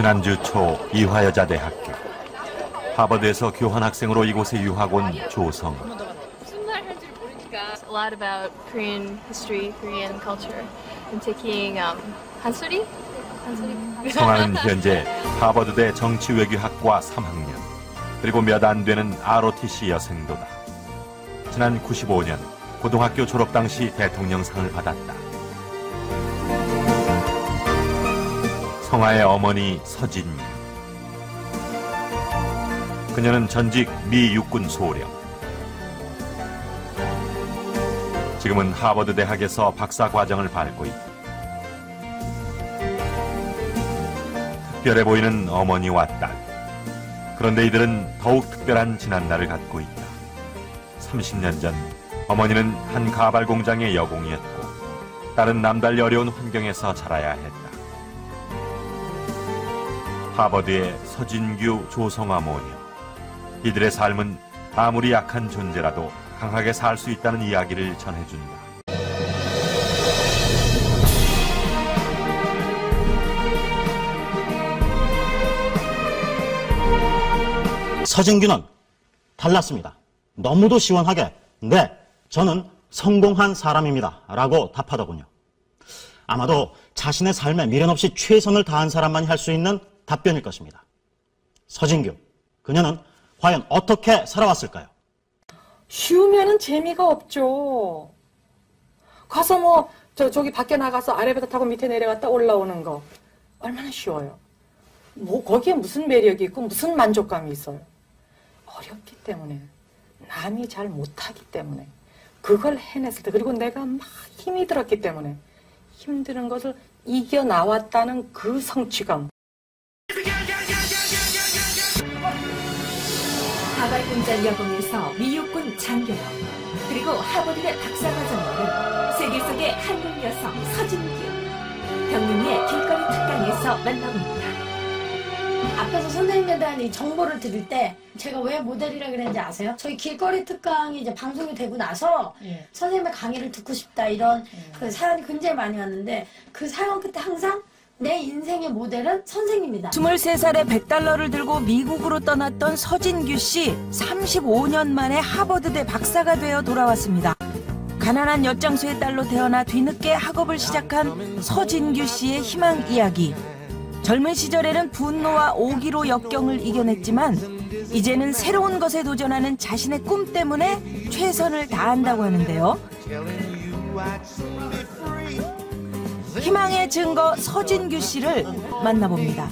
지난주 초 이화여자대학교. 하버드에서 교환학생으로 이곳에 유학 온 조성. 무슨 말 하는지 모르니까 a lot about Korean history, Korean culture, and taking 한수리? 성아는 현재 하버드대 정치외교학과 3학년, 그리고 몇 안 되는 ROTC 여생도다. 지난 95년 고등학교 졸업 당시 대통령상을 받았다. 성아의 어머니 서진유. 그녀는 전직 미 육군 소령. 지금은 하버드 대학에서 박사 과정을 밟고 있다. 특별해 보이는 어머니와 딸. 그런데 이들은 더욱 특별한 지난날을 갖고 있다. 30년 전 어머니는 한 가발 공장의 여공이었고 딸은 남달리 어려운 환경에서 자라야 했다. 하버드의 서진규, 조성아 모녀. 이들의 삶은 아무리 약한 존재라도 강하게 살 수 있다는 이야기를 전해준다. 서진규는 달랐습니다. 너무도 시원하게 네, 저는 성공한 사람입니다 라고 답하더군요. 아마도 자신의 삶에 미련 없이 최선을 다한 사람만이 할 수 있는 답변일 것입니다. 서진규, 그녀는 과연 어떻게 살아왔을까요? 쉬우면은 재미가 없죠. 가서 저기 밖에 나가서 아래부터 타고 밑에 내려갔다 올라오는 거 얼마나 쉬워요. 거기에 무슨 매력이 있고 무슨 만족감이 있어요. 어렵기 때문에, 남이 잘 못하기 때문에, 그걸 해냈을 때, 그리고 내가 막 힘이 들었기 때문에 힘드는 것을 이겨나왔다는 그 성취감. 가발 공장 여공에서 미육군 장교로, 그리고 하버드대 박사과정으로 세계 속의 한국 여성 서진규. 경륜의 길거리 특강에서 만나봅니다. 앞에서 선생님에 대한 이 정보를 드릴 때 제가 왜 모델이라 그랬는지 아세요? 저희 길거리 특강이 이제 방송이 되고 나서 선생님의 강의를 듣고 싶다 이런 그 사연이 굉장히 많이 왔는데, 그 사연 끝에 항상 내 인생의 모델은 선생님이다. 23살에 $100를 들고 미국으로 떠났던 서진규 씨, 35년 만에 하버드대 박사가 되어 돌아왔습니다. 가난한 엿장수의 딸로 태어나 뒤늦게 학업을 시작한 서진규 씨의 희망 이야기. 젊은 시절에는 분노와 오기로 역경을 이겨냈지만 이제는 새로운 것에 도전하는 자신의 꿈 때문에 최선을 다한다고 하는데요. 희망의 증거 서진규 씨를 만나봅니다.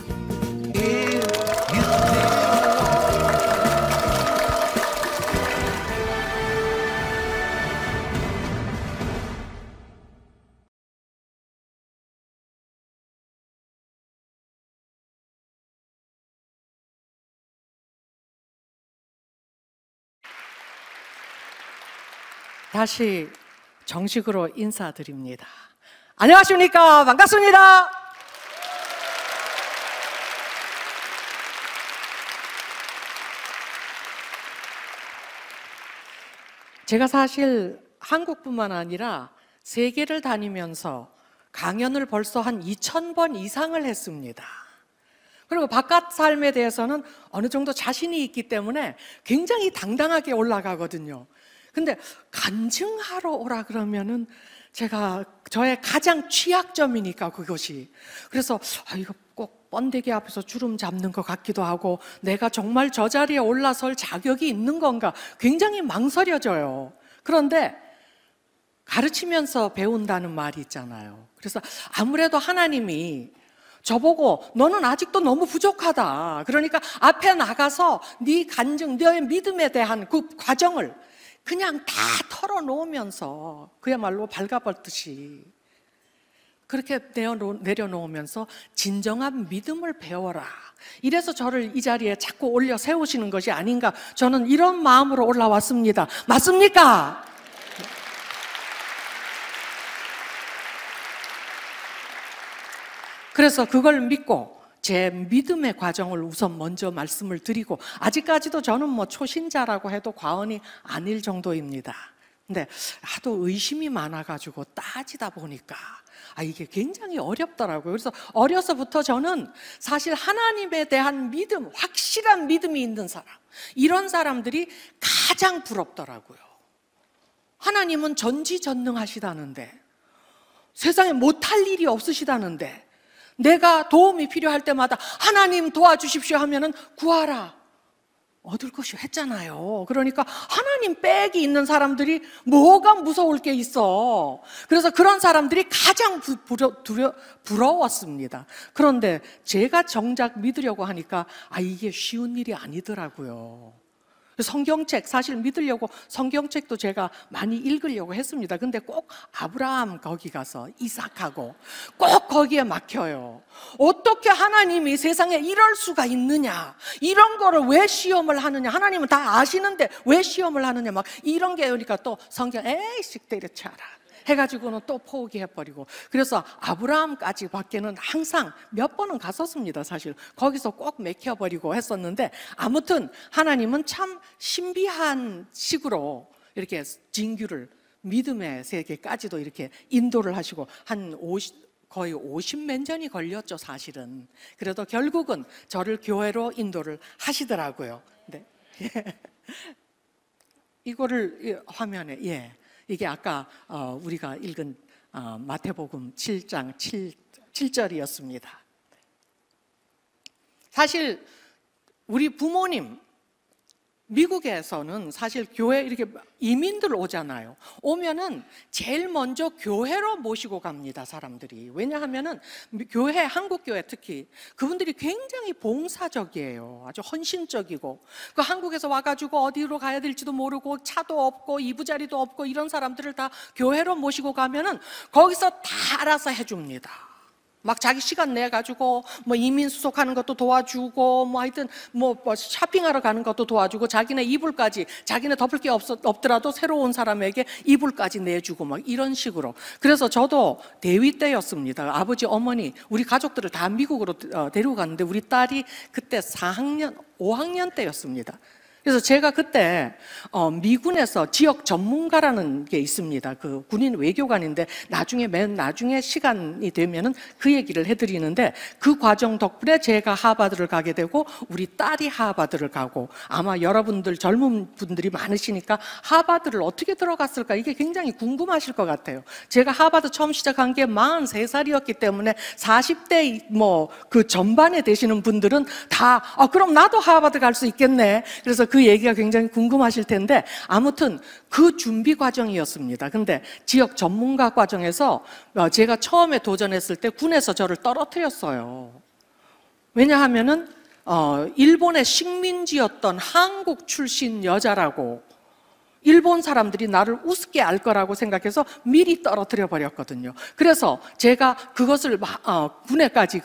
다시 정식으로 인사드립니다. 안녕하십니까? 반갑습니다. 제가 사실 한국뿐만 아니라 세계를 다니면서 강연을 벌써 한 2,000번 이상을 했습니다. 그리고 바깥 삶에 대해서는 어느 정도 자신이 있기 때문에 굉장히 당당하게 올라가거든요. 근데 간증하러 오라 그러면은 제가 저의 가장 취약점이니까 그것이. 그래서 이거 꼭 번데기 앞에서 주름 잡는 것 같기도 하고, 내가 정말 저 자리에 올라설 자격이 있는 건가 굉장히 망설여져요. 그런데 가르치면서 배운다는 말이 있잖아요. 그래서 아무래도 하나님이 저보고 너는 아직도 너무 부족하다. 그러니까 앞에 나가서 네 간증, 너의 믿음에 대한 그 과정을 그냥 다 털어놓으면서 그야말로 발가벗듯이 그렇게 내려놓으면서 진정한 믿음을 배워라. 이래서 저를 이 자리에 자꾸 올려 세우시는 것이 아닌가, 저는 이런 마음으로 올라왔습니다. 맞습니까? 그래서 그걸 믿고 제 믿음의 과정을 우선 먼저 말씀을 드리고, 아직까지도 저는 초신자라고 해도 과언이 아닐 정도입니다. 근데 하도 의심이 많아가지고 따지다 보니까 이게 굉장히 어렵더라고요. 그래서 어려서부터 저는 사실 하나님에 대한 믿음, 확실한 믿음이 있는 사람, 이런 사람들이 가장 부럽더라고요. 하나님은 전지전능하시다는데, 세상에 못할 일이 없으시다는데, 내가 도움이 필요할 때마다 하나님 도와주십시오 하면은 구하라, 얻을 것이 했잖아요. 그러니까 하나님 백이 있는 사람들이 뭐가 무서울 게 있어. 그래서 그런 사람들이 가장 부러웠습니다. 그런데 제가 정작 믿으려고 하니까 이게 쉬운 일이 아니더라고요. 성경책 사실 믿으려고 성경책도 제가 많이 읽으려고 했습니다. 근데 꼭 아브라함 거기 가서 이삭하고 꼭 거기에 막혀요. 어떻게 하나님이 세상에 이럴 수가 있느냐, 이런 거를 왜 시험을 하느냐, 하나님은 다 아시는데 왜 시험을 하느냐, 막 이런 게 오니까 또 성경 에이씨 때려쳐라 해가지고는 또 포기해버리고, 그래서 아브라함까지 밖에는 항상 몇 번은 갔었습니다. 사실 거기서 꼭 맥혀버리고 했었는데, 아무튼 하나님은 참 신비한 식으로 이렇게 진규를 믿음의 세계까지도 이렇게 인도를 하시고, 거의 50몇 년이 걸렸죠 사실은. 그래도 결국은 저를 교회로 인도를 하시더라고요. 네. 이거를 화면에, 이게 아까 우리가 읽은 마태복음 7장 7절이었습니다. 사실 우리 부모님, 미국에서는 사실 교회 이렇게 이민들 오잖아요. 오면은 제일 먼저 교회로 모시고 갑니다, 사람들이. 왜냐하면은 교회, 한국 교회 특히 그분들이 굉장히 봉사적이에요. 아주 헌신적이고, 그 한국에서 와가지고 어디로 가야 될지도 모르고 차도 없고 이부자리도 없고 이런 사람들을 다 교회로 모시고 가면은 거기서 다 알아서 해줍니다. 막 자기 시간 내가지고 뭐 이민 수속하는 것도 도와주고, 뭐 하여튼 뭐 쇼핑하러 가는 것도 도와주고, 자기네 이불까지, 자기네 덮을 게 없더라도 새로 온 사람에게 이불까지 내주고 막 이런 식으로. 그래서 저도 대위 때였습니다. 아버지, 어머니, 우리 가족들을 다 미국으로 데리고 갔는데 우리 딸이 그때 4학년, 5학년 때였습니다. 그래서 제가 그때 미군에서 지역 전문가라는 게 있습니다. 그 군인 외교관인데 맨 나중에 시간이 되면은 그 얘기를 해드리는데, 그 과정 덕분에 제가 하버드를 가게 되고 우리 딸이 하버드를 가고, 아마 여러분들 젊은 분들이 많으시니까 하버드를 어떻게 들어갔을까 이게 굉장히 궁금하실 것 같아요. 제가 하버드 처음 시작한 게 43살이었기 때문에 40대 뭐 그 전반에 되시는 분들은 다 그럼 나도 하버드 갈 수 있겠네. 그래서 그 얘기가 굉장히 궁금하실 텐데, 아무튼 그 준비 과정이었습니다. 근데 지역 전문가 과정에서 제가 처음에 도전했을 때 군에서 저를 떨어뜨렸어요. 왜냐하면은 일본의 식민지였던 한국 출신 여자라고 일본 사람들이 나를 우습게 알 거라고 생각해서 미리 떨어뜨려 버렸거든요. 그래서 제가 그것을 군에까지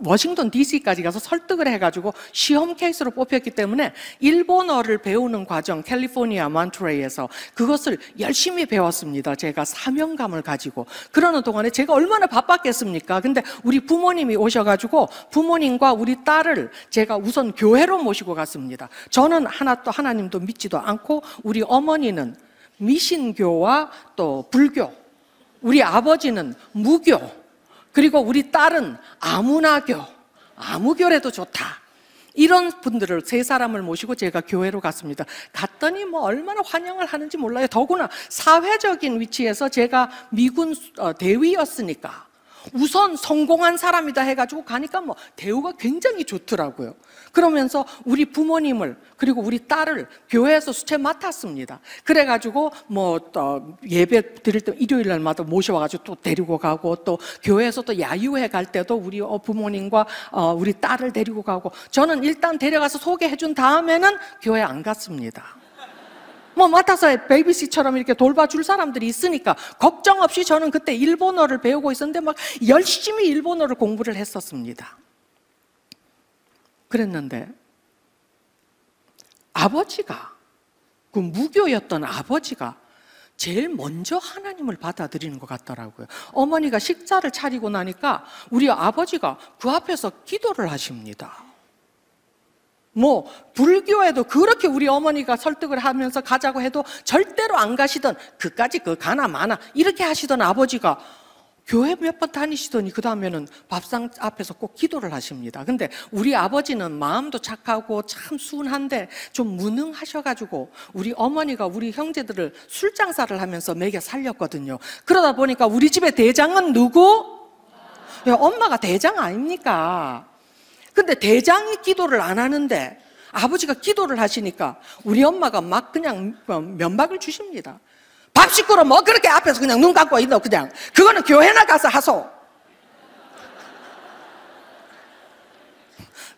워싱턴 DC까지 가서 설득을 해가지고 시험 케이스로 뽑혔기 때문에 일본어를 배우는 과정, 캘리포니아 몬트레이에서 그것을 열심히 배웠습니다. 제가 사명감을 가지고. 그러는 동안에 제가 얼마나 바빴겠습니까? 근데 우리 부모님이 오셔가지고 부모님과 우리 딸을 제가 우선 교회로 모시고 갔습니다. 저는 하나님도 믿지도 않고, 우리 어머니는 미신교와 또 불교, 우리 아버지는 무교, 그리고 우리 딸은 아무나교, 아무교래도 좋다. 이런 분들을 세 사람을 모시고 제가 교회로 갔습니다. 갔더니 뭐 얼마나 환영을 하는지 몰라요. 더구나 사회적인 위치에서 제가 미군 대위였으니까 우선 성공한 사람이다 해가지고 가니까 뭐 대우가 굉장히 좋더라고요. 그러면서 우리 부모님을, 그리고 우리 딸을 교회에서 수채 맡았습니다. 그래가지고 뭐 예배 드릴 때 일요일 날마다 모셔와가지고 또 데리고 가고, 또 교회에서 또 야유회 갈 때도 우리 부모님과 우리 딸을 데리고 가고. 저는 일단 데려가서 소개해준 다음에는 교회 안 갔습니다. 뭐 맡아서 베이비시처럼 이렇게 돌봐줄 사람들이 있으니까 걱정 없이 저는 그때 일본어를 배우고 있었는데 막 열심히 일본어를 공부를 했었습니다. 그랬는데 아버지가, 그 무교였던 아버지가 제일 먼저 하나님을 받아들이는 것 같더라고요. 어머니가 식사를 차리고 나니까 우리 아버지가 그 앞에서 기도를 하십니다. 뭐 불교에도 그렇게 우리 어머니가 설득을 하면서 가자고 해도 절대로 안 가시던, 그까지 그 가나 마나 이렇게 하시던 아버지가 교회 몇 번 다니시더니 그 다음에는 밥상 앞에서 꼭 기도를 하십니다. 근데 우리 아버지는 마음도 착하고 참 순한데 좀 무능하셔가지고 우리 어머니가 우리 형제들을 술장사를 하면서 먹여 살렸거든요. 그러다 보니까 우리 집의 대장은 누구? 엄마가 대장 아닙니까? 근데 대장이 기도를 안 하는데 아버지가 기도를 하시니까 우리 엄마가 막 그냥 면박을 주십니다. 밥 식구로 뭐 그렇게 앞에서 그냥 눈 감고 있노, 그냥. 그거는 교회나 가서 하소.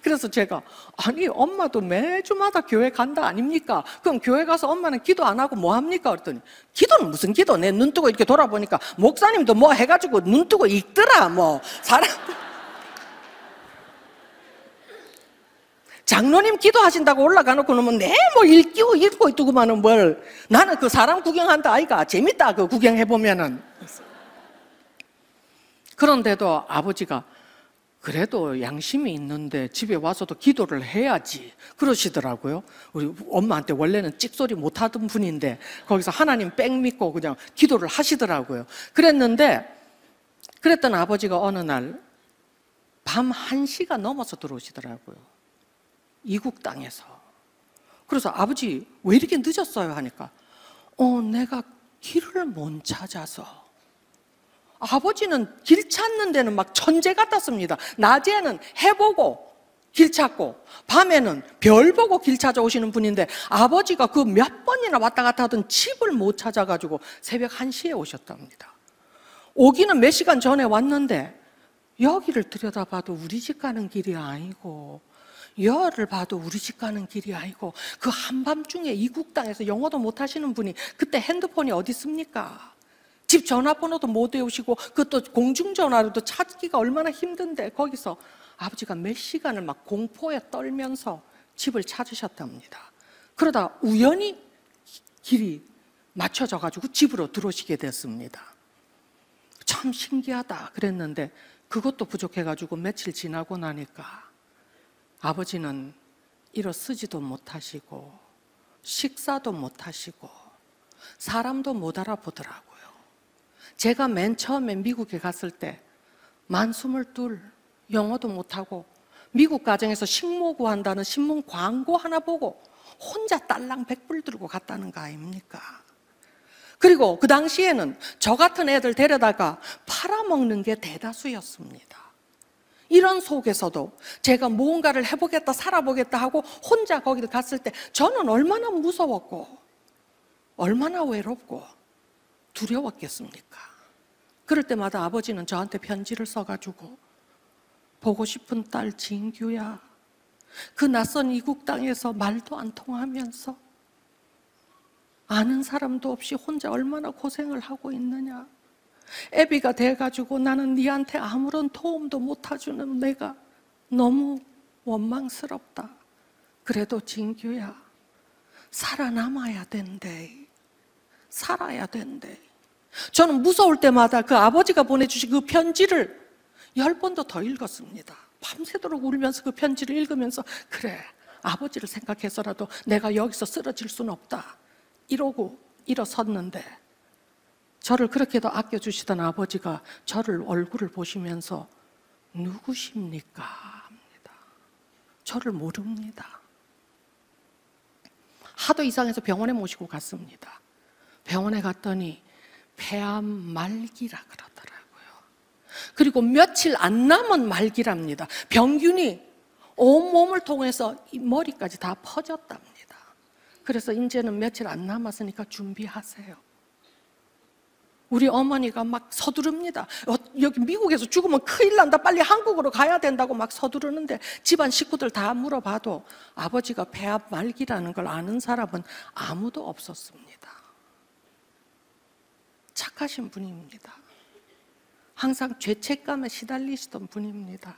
그래서 제가, 아니, 엄마도 매주마다 교회 간다 아닙니까? 그럼 교회 가서 엄마는 기도 안 하고 뭐 합니까? 그랬더니, 기도는 무슨 기도? 내 눈 뜨고 이렇게 돌아보니까 목사님도 뭐 해가지고 눈 뜨고 읽더라, 뭐. 사람들. 장로님 기도하신다고 올라가놓고 놓으면 내 뭐 읽고 있더구만은 뭘. 나는 그 사람 구경한다 아이가. 재밌다 그 구경해보면은. 그런데도 아버지가 그래도 양심이 있는데 집에 와서도 기도를 해야지 그러시더라고요. 우리 엄마한테 원래는 찍소리 못하던 분인데 거기서 하나님 빽 믿고 그냥 기도를 하시더라고요. 그랬던 아버지가 어느 날 밤 1시가 넘어서 들어오시더라고요. 이국 땅에서. 그래서 아버지 왜 이렇게 늦었어요? 하니까 내가 길을 못 찾아서. 아버지는 길 찾는 데는 막 천재 같았습니다. 낮에는 해 보고 길 찾고 밤에는 별 보고 길 찾아오시는 분인데 아버지가 그 몇 번이나 왔다 갔다 하던 집을 못 찾아가지고 새벽 1시에 오셨답니다. 오기는 몇 시간 전에 왔는데 여기를 들여다봐도 우리 집 가는 길이 아니고 여를 봐도 우리 집 가는 길이 아니고 그 한밤중에 이국 땅에서 영어도 못하시는 분이 그때 핸드폰이 어디 있습니까? 집 전화번호도 못 외우시고 그것도 공중전화로도 찾기가 얼마나 힘든데 거기서 아버지가 몇 시간을 막 공포에 떨면서 집을 찾으셨답니다. 그러다 우연히 길이 맞춰져가지고 집으로 들어오시게 됐습니다. 참 신기하다 그랬는데 그것도 부족해가지고 며칠 지나고 나니까 아버지는 일어서지도 못하시고 식사도 못하시고 사람도 못 알아보더라고요. 제가 맨 처음에 미국에 갔을 때 만 22, 영어도 못하고 미국 가정에서 식모 구한다는 신문 광고 하나 보고 혼자 딸랑 100불 들고 갔다는 거 아닙니까? 그리고 그 당시에는 저 같은 애들 데려다가 팔아먹는 게 대다수였습니다. 이런 속에서도 제가 무언가를 해보겠다, 살아보겠다 하고 혼자 거기 갔을 때 저는 얼마나 무서웠고 얼마나 외롭고 두려웠겠습니까? 그럴 때마다 아버지는 저한테 편지를 써가지고 보고 싶은 딸 진규야, 그 낯선 이국 땅에서 말도 안 통하면서 아는 사람도 없이 혼자 얼마나 고생을 하고 있느냐. 애비가 돼가지고 나는 네한테 아무런 도움도 못해주는 내가 너무 원망스럽다. 그래도 진규야, 살아남아야 된대. 살아야 된대. 저는 무서울 때마다 그 아버지가 보내주신 그 편지를 10번도 더 읽었습니다. 밤새도록 울면서 그 편지를 읽으면서 그래, 아버지를 생각해서라도 내가 여기서 쓰러질 수는 없다 이러고 일어섰는데 저를 그렇게도 아껴주시던 아버지가 저를 얼굴을 보시면서 누구십니까? 합니다. 저를 모릅니다. 하도 이상해서 병원에 모시고 갔습니다. 병원에 갔더니 폐암 말기라 그러더라고요. 그리고 며칠 안 남은 말기랍니다. 병균이 온몸을 통해서 이 머리까지 다 퍼졌답니다. 그래서 이제는 며칠 안 남았으니까 준비하세요. 우리 어머니가 막 서두릅니다. 여기 미국에서 죽으면 큰일 난다. 빨리 한국으로 가야 된다고 막 서두르는데 집안 식구들 다 물어봐도 아버지가 폐암 말기라는 걸 아는 사람은 아무도 없었습니다. 착하신 분입니다. 항상 죄책감에 시달리시던 분입니다.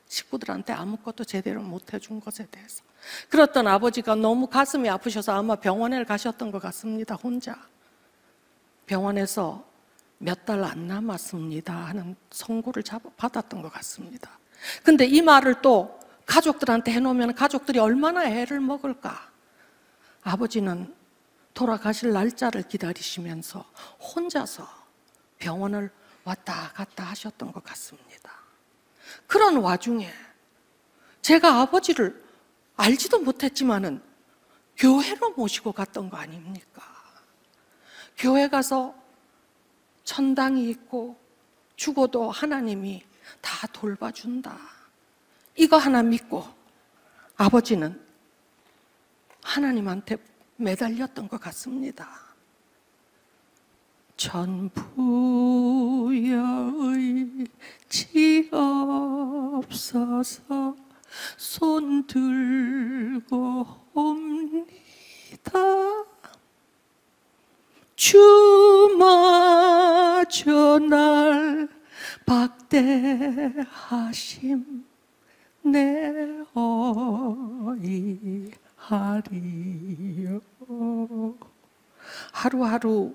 식구들한테 아무것도 제대로 못 해준 것에 대해서. 그랬던 아버지가 너무 가슴이 아프셔서 아마 병원에 가셨던 것 같습니다. 혼자. 병원에서 몇 달 안 남았습니다 하는 선고를 받았던 것 같습니다. 근데 이 말을 또 가족들한테 해놓으면 가족들이 얼마나 애를 먹을까. 아버지는 돌아가실 날짜를 기다리시면서 혼자서 병원을 왔다 갔다 하셨던 것 같습니다. 그런 와중에 제가 아버지를 알지도 못했지만은 교회로 모시고 갔던 거 아닙니까? 교회 가서 천당이 있고 죽어도 하나님이 다 돌봐준다. 이거 하나 믿고 아버지는 하나님한테 매달렸던 것 같습니다. 전부여 의지없어서 손 들고 옵니다. 주마저 날 박대하심 내 어이하리요. 하루하루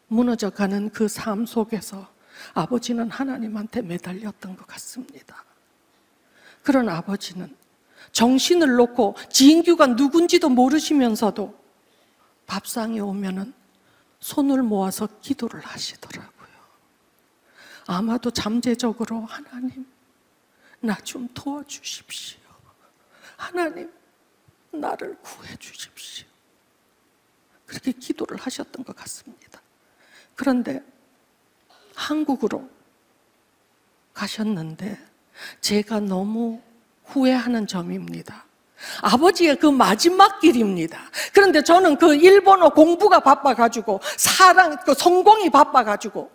무너져가는 그 삶 속에서 아버지는 하나님한테 매달렸던 것 같습니다. 그런 아버지는 정신을 놓고 진규가 누군지도 모르시면서도 밥상에 오면은 손을 모아서 기도를 하시더라고요. 아마도 잠재적으로 하나님, 나 좀 도와주십시오. 하나님, 나를 구해주십시오. 그렇게 기도를 하셨던 것 같습니다. 그런데 한국으로 가셨는데 제가 너무 후회하는 점입니다. 아버지의 그 마지막 길입니다. 그런데 저는 그 일본어 공부가 바빠가지고 그 성공이 바빠가지고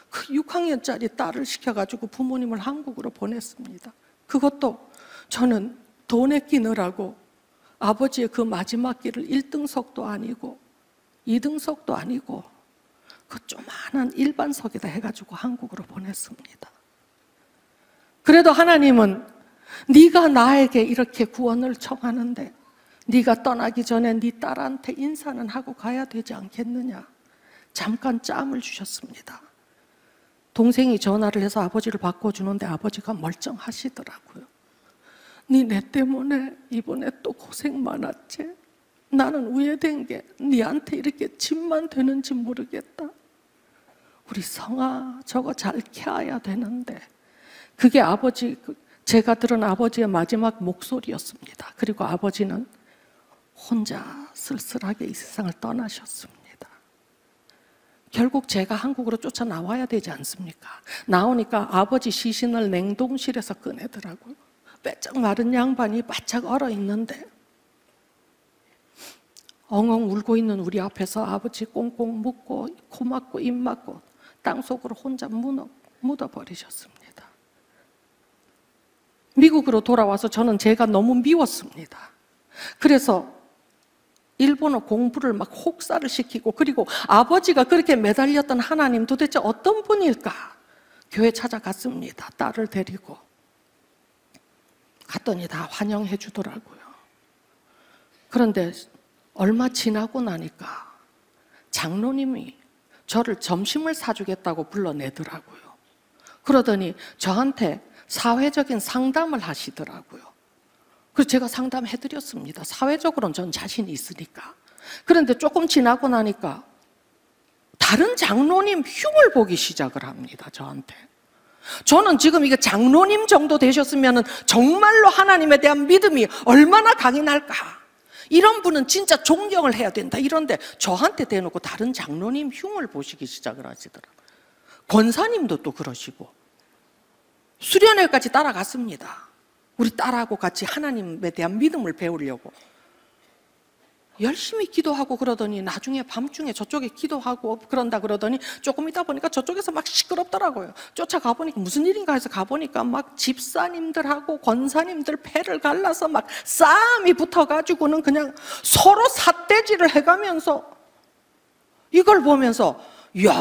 그 6학년짜리 딸을 시켜가지고 부모님을 한국으로 보냈습니다. 그것도 저는 돈에 끼느라고 아버지의 그 마지막 길을 1등석도 아니고 2등석도 아니고 그 조그마한 일반석에다 해가지고 한국으로 보냈습니다. 그래도 하나님은 네가 나에게 이렇게 구원을 청하는데 네가 떠나기 전에 네 딸한테 인사는 하고 가야 되지 않겠느냐. 잠깐 짬을 주셨습니다. 동생이 전화를 해서 아버지를 바꿔주는데 아버지가 멀쩡하시더라고요. 네 때문에 이번에 또 고생 많았지? 나는 우회된 게 네한테 이렇게 짐만 되는지 모르겠다. 우리 성아 저거 잘 키워야 되는데. 그게 제가 들은 아버지의 마지막 목소리였습니다. 그리고 아버지는 혼자 쓸쓸하게 이 세상을 떠나셨습니다. 결국 제가 한국으로 쫓아 나와야 되지 않습니까? 나오니까 아버지 시신을 냉동실에서 꺼내더라고요. 빼짝 마른 양반이 바짝 얼어 있는데 엉엉 울고 있는 우리 앞에서 아버지 꽁꽁 묶고 코 막고 입 막고 땅속으로 혼자 묻어버리셨습니다. 미국으로 돌아와서 저는 제가 너무 미웠습니다. 그래서 일본어 공부를 막 혹사를 시키고 그리고 아버지가 그렇게 매달렸던 하나님 도대체 어떤 분일까? 교회 찾아갔습니다. 딸을 데리고. 갔더니 다 환영해 주더라고요. 그런데 얼마 지나고 나니까 장로님이 저를 점심을 사주겠다고 불러내더라고요. 그러더니 저한테 사회적인 상담을 하시더라고요. 그래서 제가 상담해드렸습니다. 사회적으로는 전 자신이 있으니까. 그런데 조금 지나고 나니까 다른 장로님 흉을 보기 시작을 합니다. 저한테. 저는 지금 이게 장로님 정도 되셨으면 정말로 하나님에 대한 믿음이 얼마나 강인할까. 이런 분은 진짜 존경을 해야 된다. 이런데 저한테 대놓고 다른 장로님 흉을 보시기 시작을 하시더라고요. 권사님도 또 그러시고. 수련회까지 따라갔습니다. 우리 딸하고 같이 하나님에 대한 믿음을 배우려고. 열심히 기도하고 그러더니 나중에 밤중에 저쪽에 기도하고 그런다 그러더니 조금 있다 보니까 저쪽에서 막 시끄럽더라고요. 쫓아가 보니까 무슨 일인가 해서 가보니까 막 집사님들하고 권사님들 패를 갈라서 막 싸움이 붙어가지고는 그냥 서로 삿대질을 해가면서 이걸 보면서 이야,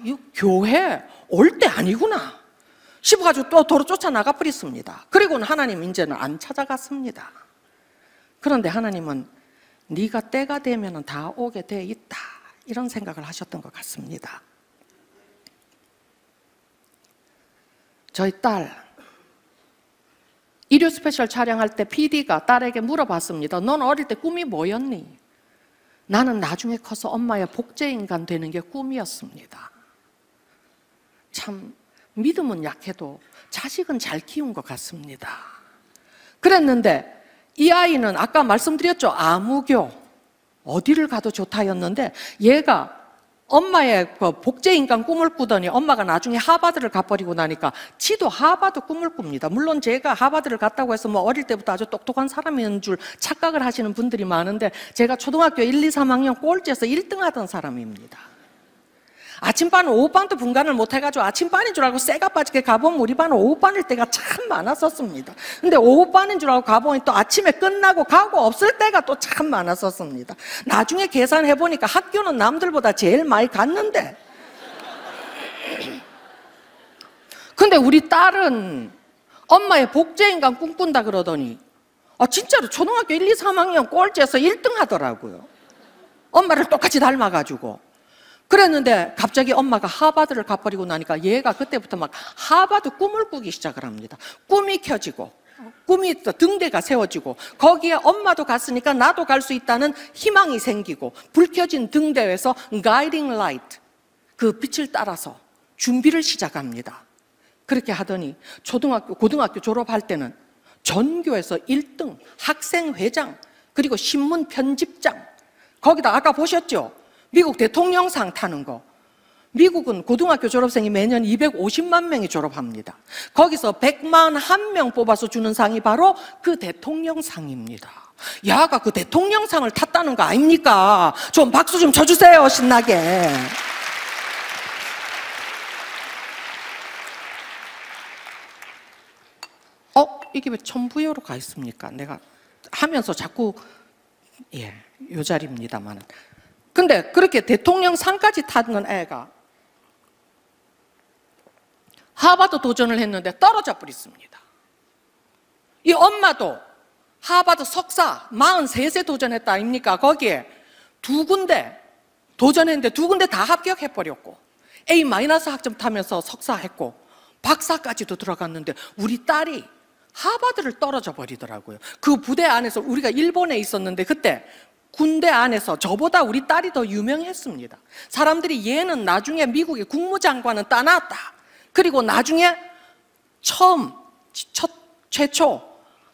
이 교회 올 때 아니구나 싶어가지고 또 도로 쫓아나가 버렸습니다. 그리고는 하나님 이제는 안 찾아갔습니다. 그런데 하나님은 네가 때가 되면 다 오게 돼 있다 이런 생각을 하셨던 것 같습니다. 저희 딸 일요 스페셜 촬영할 때 PD가 딸에게 물어봤습니다. 넌 어릴 때 꿈이 뭐였니? 나는 나중에 커서 엄마의 복제인간 되는 게 꿈이었습니다. 참 믿음은 약해도 자식은 잘 키운 것 같습니다. 그랬는데 이 아이는 아까 말씀드렸죠. 아무교 어디를 가도 좋다였는데 얘가 엄마의 복제인간 꿈을 꾸더니 엄마가 나중에 하버드를 가버리고 나니까 지도 하버드 꿈을 꿉니다. 물론 제가 하버드를 갔다고 해서 뭐 어릴 때부터 아주 똑똑한 사람인 줄 착각을 하시는 분들이 많은데 제가 초등학교 1, 2, 3학년 꼴찌에서 1등 하던 사람입니다. 아침반은 오후반도 분간을 못해가지고 아침반인 줄 알고 쇠가 빠지게 가보면 우리 반은 오후반일 때가 참 많았었습니다. 근데 오후반인 줄 알고 가보니 또 아침에 끝나고 가고 없을 때가 또 참 많았었습니다. 나중에 계산해보니까 학교는 남들보다 제일 많이 갔는데 근데 우리 딸은 엄마의 복제인간 꿈꾼다 그러더니 진짜로 초등학교 1, 2, 3학년 꼴찌에서 1등 하더라고요. 엄마를 똑같이 닮아가지고. 그랬는데 갑자기 엄마가 하버드를 가버리고 나니까 얘가 그때부터 막 하버드 꿈을 꾸기 시작을 합니다. 꿈이 켜지고 꿈이 등대가 세워지고 거기에 엄마도 갔으니까 나도 갈 수 있다는 희망이 생기고 불 켜진 등대에서 guiding light 그 빛을 따라서 준비를 시작합니다. 그렇게 하더니 고등학교 졸업할 때는 전교에서 1등, 학생회장, 그리고 신문 편집장 거기다 아까 보셨죠? 미국 대통령상 타는 거. 미국은 고등학교 졸업생이 매년 250만 명이 졸업합니다. 거기서 101명 뽑아서 주는 상이 바로 그 대통령상입니다. 야가 그 대통령상을 탔다는 거 아닙니까? 좀 박수 좀 쳐주세요, 신나게. 이게 왜 천부여로 가 있습니까? 내가 하면서 자꾸 요 자리입니다만은. 근데 그렇게 대통령 상까지 타는 애가 하버드 도전을 했는데 떨어져 버렸습니다. 이 엄마도 하버드 석사 43세 도전했다 아닙니까? 거기에 2군데 도전했는데 2군데 다 합격해버렸고 A- 학점 타면서 석사했고 박사까지도 들어갔는데 우리 딸이 하버드를 떨어져 버리더라고요. 그 부대 안에서 우리가 일본에 있었는데 그때 군대 안에서 저보다 우리 딸이 더 유명했습니다. 사람들이 얘는 나중에 미국의 국무장관은 따놨다. 그리고 나중에 최초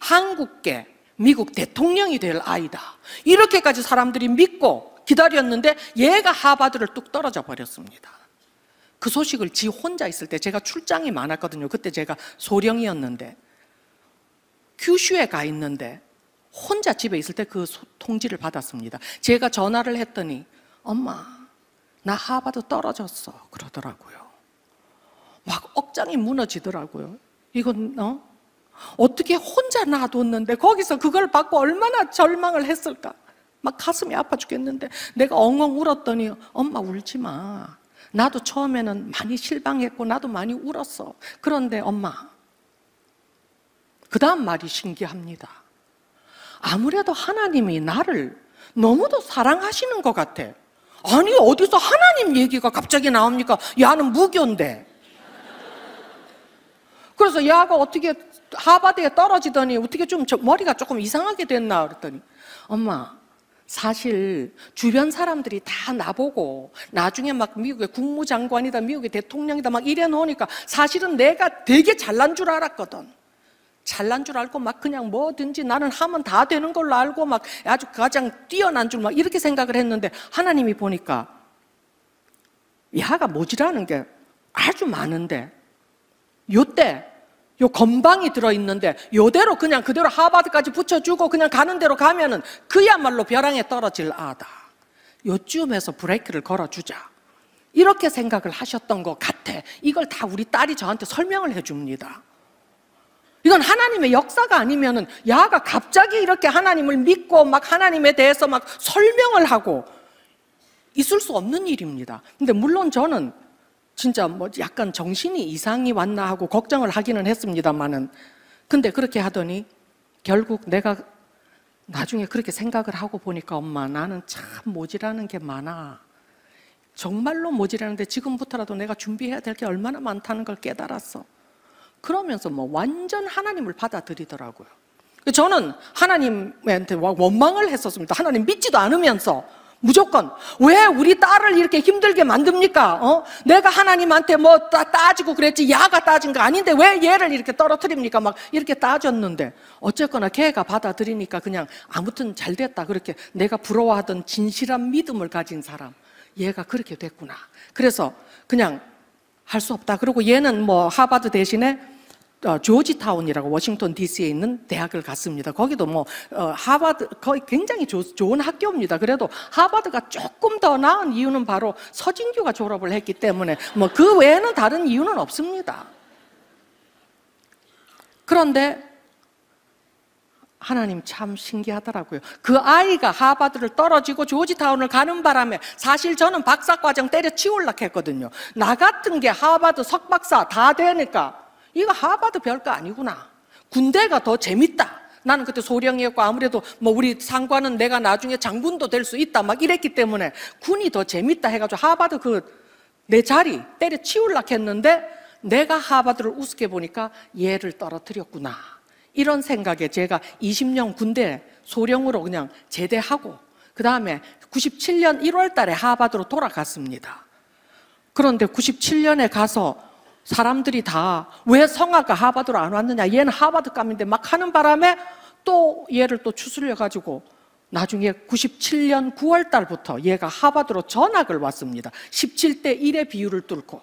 한국계 미국 대통령이 될 아이다. 이렇게까지 사람들이 믿고 기다렸는데 얘가 하버드를 뚝 떨어져 버렸습니다. 그 소식을 지 혼자 있을 때 제가 출장이 많았거든요. 그때 제가 소령이었는데 규슈에 가 있는데 혼자 집에 있을 때 그 통지를 받았습니다. 제가 전화를 했더니 엄마 나 하버드 떨어졌어 그러더라고요. 막 억장이 무너지더라고요. 이건 어떻게 혼자 놔뒀는데 거기서 그걸 받고 얼마나 절망을 했을까. 막 가슴이 아파 죽겠는데 내가 엉엉 울었더니 엄마 울지 마. 나도 처음에는 많이 실망했고 나도 많이 울었어. 그런데 엄마 그 다음 말이 신기합니다. 아무래도 하나님이 나를 너무도 사랑하시는 것 같아. 아니 어디서 하나님 얘기가 갑자기 나옵니까? 야는 무교인데. 그래서 야가 어떻게 하버드에 떨어지더니 어떻게 좀 머리가 조금 이상하게 됐나 그랬더니 엄마 사실 주변 사람들이 다 나보고 나중에 막 미국의 국무장관이다 미국의 대통령이다 막 이래 놓으니까 사실은 내가 되게 잘난 줄 알았거든. 잘난 줄 알고 막 그냥 뭐든지 나는 하면 다 되는 걸로 알고 막 아주 가장 뛰어난 줄 막 이렇게 생각을 했는데 하나님이 보니까 야가 모자라는 게 아주 많은데 요때 요 건방이 들어있는데 요대로 그냥 그대로 하버드까지 붙여주고 그냥 가는 대로 가면은 그야말로 벼랑에 떨어질 아다. 요쯤에서 브레이크를 걸어주자. 이렇게 생각을 하셨던 것 같아. 이걸 다 우리 딸이 저한테 설명을 해줍니다. 이건 하나님의 역사가 아니면은 야가 갑자기 이렇게 하나님을 믿고 막 하나님에 대해서 막 설명을 하고 있을 수 없는 일입니다. 근데 물론 저는 진짜 뭐 약간 정신이 이상이 왔나 하고 걱정을 하기는 했습니다만은 근데 그렇게 하더니 결국 내가 나중에 그렇게 생각을 하고 보니까 엄마 나는 참 모자라는 게 많아. 정말로 모자라는데 지금부터라도 내가 준비해야 될 게 얼마나 많다는 걸 깨달았어. 그러면서 뭐 완전 하나님을 받아들이더라고요. 저는 하나님한테 원망을 했었습니다. 하나님 믿지도 않으면서 무조건 왜 우리 딸을 이렇게 힘들게 만듭니까? 내가 하나님한테 뭐 따지고 그랬지 야가 따진 거 아닌데 왜 얘를 이렇게 떨어뜨립니까? 막 이렇게 따졌는데 어쨌거나 걔가 받아들이니까 그냥 아무튼 잘 됐다. 그렇게 내가 부러워하던 진실한 믿음을 가진 사람, 얘가 그렇게 됐구나. 그래서 그냥 할 수 없다. 그리고 얘는 뭐 하버드 대신에 조지타운이라고 워싱턴 DC에 있는 대학을 갔습니다. 거기도 뭐 하버드 거의 굉장히 좋은 학교입니다. 그래도 하버드가 조금 더 나은 이유는 바로 서진규가 졸업을 했기 때문에 뭐 그 외에는 다른 이유는 없습니다. 그런데 하나님 참 신기하더라고요. 그 아이가 하버드를 떨어지고 조지타운을 가는 바람에 사실 저는 박사과정 때려치우려고 했거든요. 나 같은 게 하버드 석박사 다 되니까 이거 하버드 별거 아니구나. 군대가 더 재밌다. 나는 그때 소령이었고 아무래도 뭐 우리 상관은 내가 나중에 장군도 될 수 있다 막 이랬기 때문에 군이 더 재밌다 해가지고 하버드 내 자리 때려치우려고 했는데 내가 하버드를 우습게 보니까 얘를 떨어뜨렸구나. 이런 생각에 제가 20년 군대 소령으로 그냥 제대하고 그 다음에 97년 1월 달에 하버드로 돌아갔습니다. 그런데 97년에 가서 사람들이 다 왜 성아가 하버드로 안 왔느냐, 얘는 하버드감인데 막 하는 바람에 또 얘를 또 추스려 가지고 나중에 97년 9월 달부터 얘가 하버드로 전학을 왔습니다. 17대 1의 비율을 뚫고.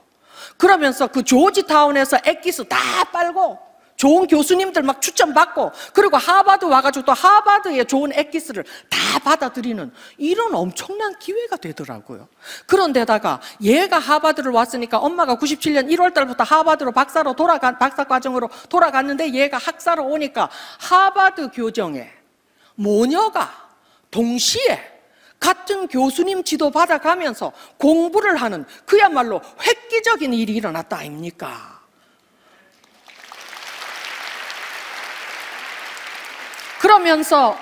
그러면서 그 조지타운에서 액기스 다 빨고 좋은 교수님들 막 추천받고 그리고 하버드 와가지고 또 하버드의 좋은 액기스를 다 받아들이는 이런 엄청난 기회가 되더라고요. 그런데다가 얘가 하버드를 왔으니까 엄마가 97년 1월 달부터 하버드로 박사과정으로 돌아갔는데 얘가 학사로 오니까 하버드 교정에 모녀가 동시에 같은 교수님 지도 받아가면서 공부를 하는 그야말로 획기적인 일이 일어났다 아닙니까? 그러면서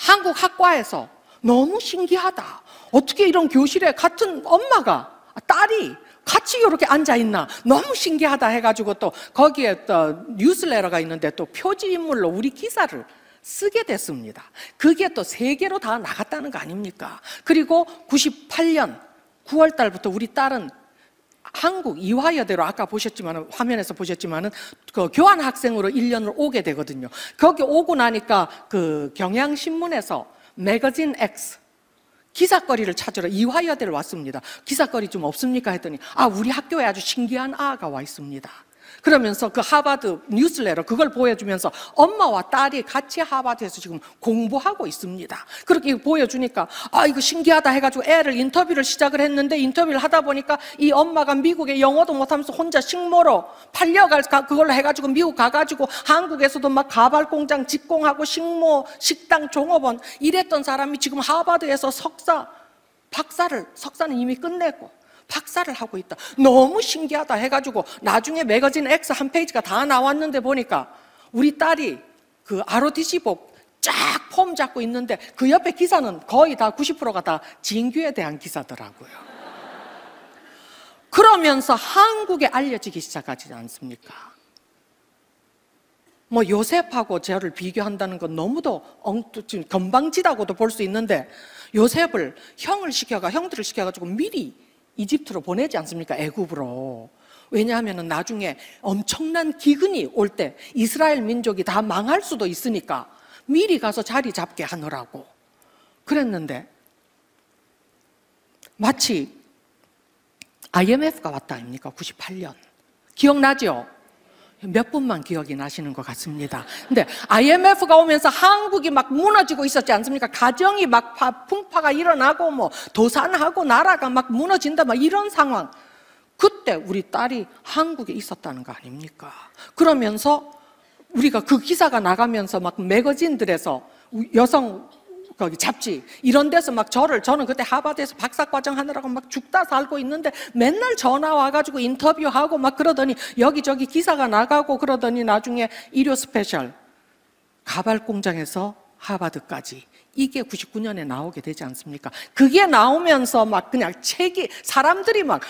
한국 학과에서 너무 신기하다. 어떻게 이런 교실에 같은 엄마가 딸이 같이 이렇게 앉아있나 너무 신기하다 해가지고 또 거기에 또 뉴스레터가 있는데 또 표지인물로 우리 기사를 쓰게 됐습니다. 그게 또 세계로 다 나갔다는 거 아닙니까? 그리고 98년 9월 달부터 우리 딸은 한국 이화여대로 아까 보셨지만 화면에서 보셨지만은 그 교환 학생으로 1년을 오게 되거든요. 거기 오고 나니까 그 경향신문에서 매거진 X 기사거리를 찾으러 이화여대를 왔습니다. 기사거리 좀 없습니까? 했더니 우리 학교에 아주 신기한 아가 와 있습니다. 그러면서 그 하버드 뉴스레터 그걸 보여주면서 엄마와 딸이 같이 하버드에서 지금 공부하고 있습니다. 그렇게 보여주니까 이거 신기하다 해가지고 애를 인터뷰를 시작을 했는데 인터뷰를 하다 보니까 이 엄마가 미국에 영어도 못하면서 혼자 식모로 팔려갈 그걸로 해가지고 미국 가가지고 한국에서도 막 가발 공장 직공하고 식모, 식당, 종업원 이랬던 사람이 지금 하버드에서 석사는 이미 끝냈고 박사를 하고 있다. 너무 신기하다 해가지고 나중에 매거진 X 한 페이지가 다 나왔는데 보니까 우리 딸이 그 ROTC복 쫙 폼 잡고 있는데 그 옆에 기사는 거의 다 90%가 다 진규에 대한 기사더라고요. 그러면서 한국에 알려지기 시작하지 않습니까? 뭐 요셉하고 저를 비교한다는 건 너무도 건방지다고도 볼 수 있는데 요셉을 형들을 시켜가지고 미리 이집트로 보내지 않습니까? 애굽으로. 왜냐하면 나중에 엄청난 기근이 올 때 이스라엘 민족이 다 망할 수도 있으니까 미리 가서 자리 잡게 하느라고 그랬는데 마치 IMF가 왔다 아닙니까? 98년. 기억나죠? 몇 분만 기억이 나시는 것 같습니다. 근데 IMF가 오면서 한국이 막 무너지고 있었지 않습니까? 가정이 막 풍파가 일어나고 뭐 도산하고 나라가 막 무너진다 막 이런 상황. 그때 우리 딸이 한국에 있었다는 거 아닙니까? 그러면서 우리가 그 기사가 나가면서 막 매거진들에서 여성 거기 잡지 이런 데서 막 저는 그때 하버드에서 박사과정 하느라고 막 죽다 살고 있는데 맨날 전화 와가지고 인터뷰하고 막 그러더니 여기저기 기사가 나가고 그러더니 나중에 일요 스페셜 가발 공장에서 하버드까지 이게 99년에 나오게 되지 않습니까? 그게 나오면서 막 그냥 사람들이 막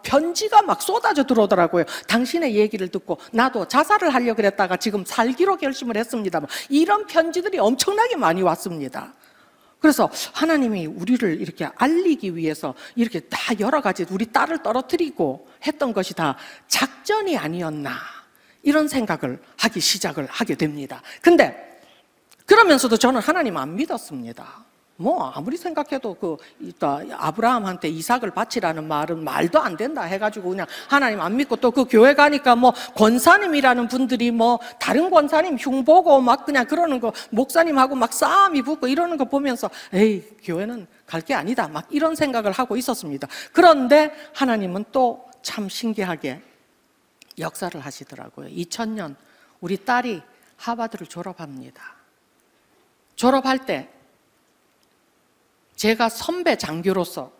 편지가 막 쏟아져 들어오더라고요. 당신의 얘기를 듣고 나도 자살을 하려고 그랬다가 지금 살기로 결심을 했습니다. 이런 편지들이 엄청나게 많이 왔습니다. 그래서 하나님이 우리를 이렇게 알리기 위해서 이렇게 다 여러 가지 우리 딸을 떨어뜨리고 했던 것이 다 작전이 아니었나, 이런 생각을 하기 시작을 하게 됩니다. 근데 그러면서도 저는 하나님 안 믿었습니다. 뭐 아무리 생각해도 아브라함한테 이삭을 바치라는 말은 말도 안 된다 해가지고 그냥 하나님 안 믿고, 또 그 교회 가니까 뭐 권사님이라는 분들이 뭐 다른 권사님 흉보고 막 그냥 그러는 거, 목사님하고 막 싸움이 붙고 이러는 거 보면서 에이, 교회는 갈 게 아니다, 막 이런 생각을 하고 있었습니다. 그런데 하나님은 또 참 신기하게 역사를 하시더라고요. 2000년 우리 딸이 하버드를 졸업합니다. 졸업할 때 제가 선배 장교로서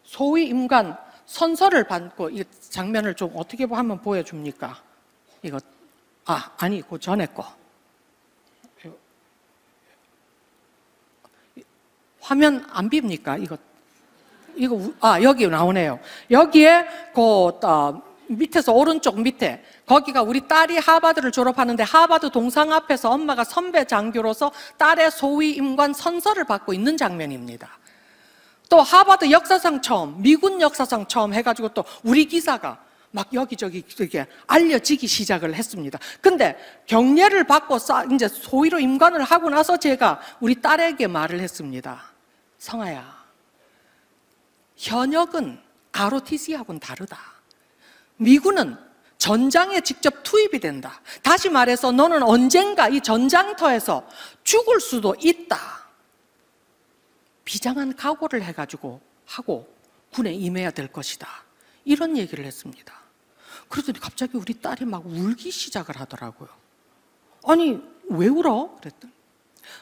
소위 임관 선서를 받고, 이 장면을 좀 어떻게 한번 보여줍니까? 이거 아니 그 전에 거 화면 안 빕니까? 이거 여기 나오네요. 여기에 밑에서 오른쪽 밑에 거기가 우리 딸이 하버드를 졸업하는데 하버드 동상 앞에서 엄마가 선배 장교로서 딸의 소위 임관 선서를 받고 있는 장면입니다. 또 하버드 역사상 처음, 미군 역사상 처음 해가지고 또 우리 기사가 막 여기저기 이렇게 알려지기 시작을 했습니다. 근데 경례를 받고 이제 소위로 임관을 하고 나서 제가 우리 딸에게 말을 했습니다. 성아야, 현역은 ROTC하고는 다르다. 미군은 전장에 직접 투입이 된다. 다시 말해서 너는 언젠가 이 전장터에서 죽을 수도 있다. 비장한 각오를 해가지고 하고 군에 임해야 될 것이다. 이런 얘기를 했습니다. 그러더니 갑자기 우리 딸이 막 울기 시작을 하더라고요. 아니, 왜 울어? 그랬더니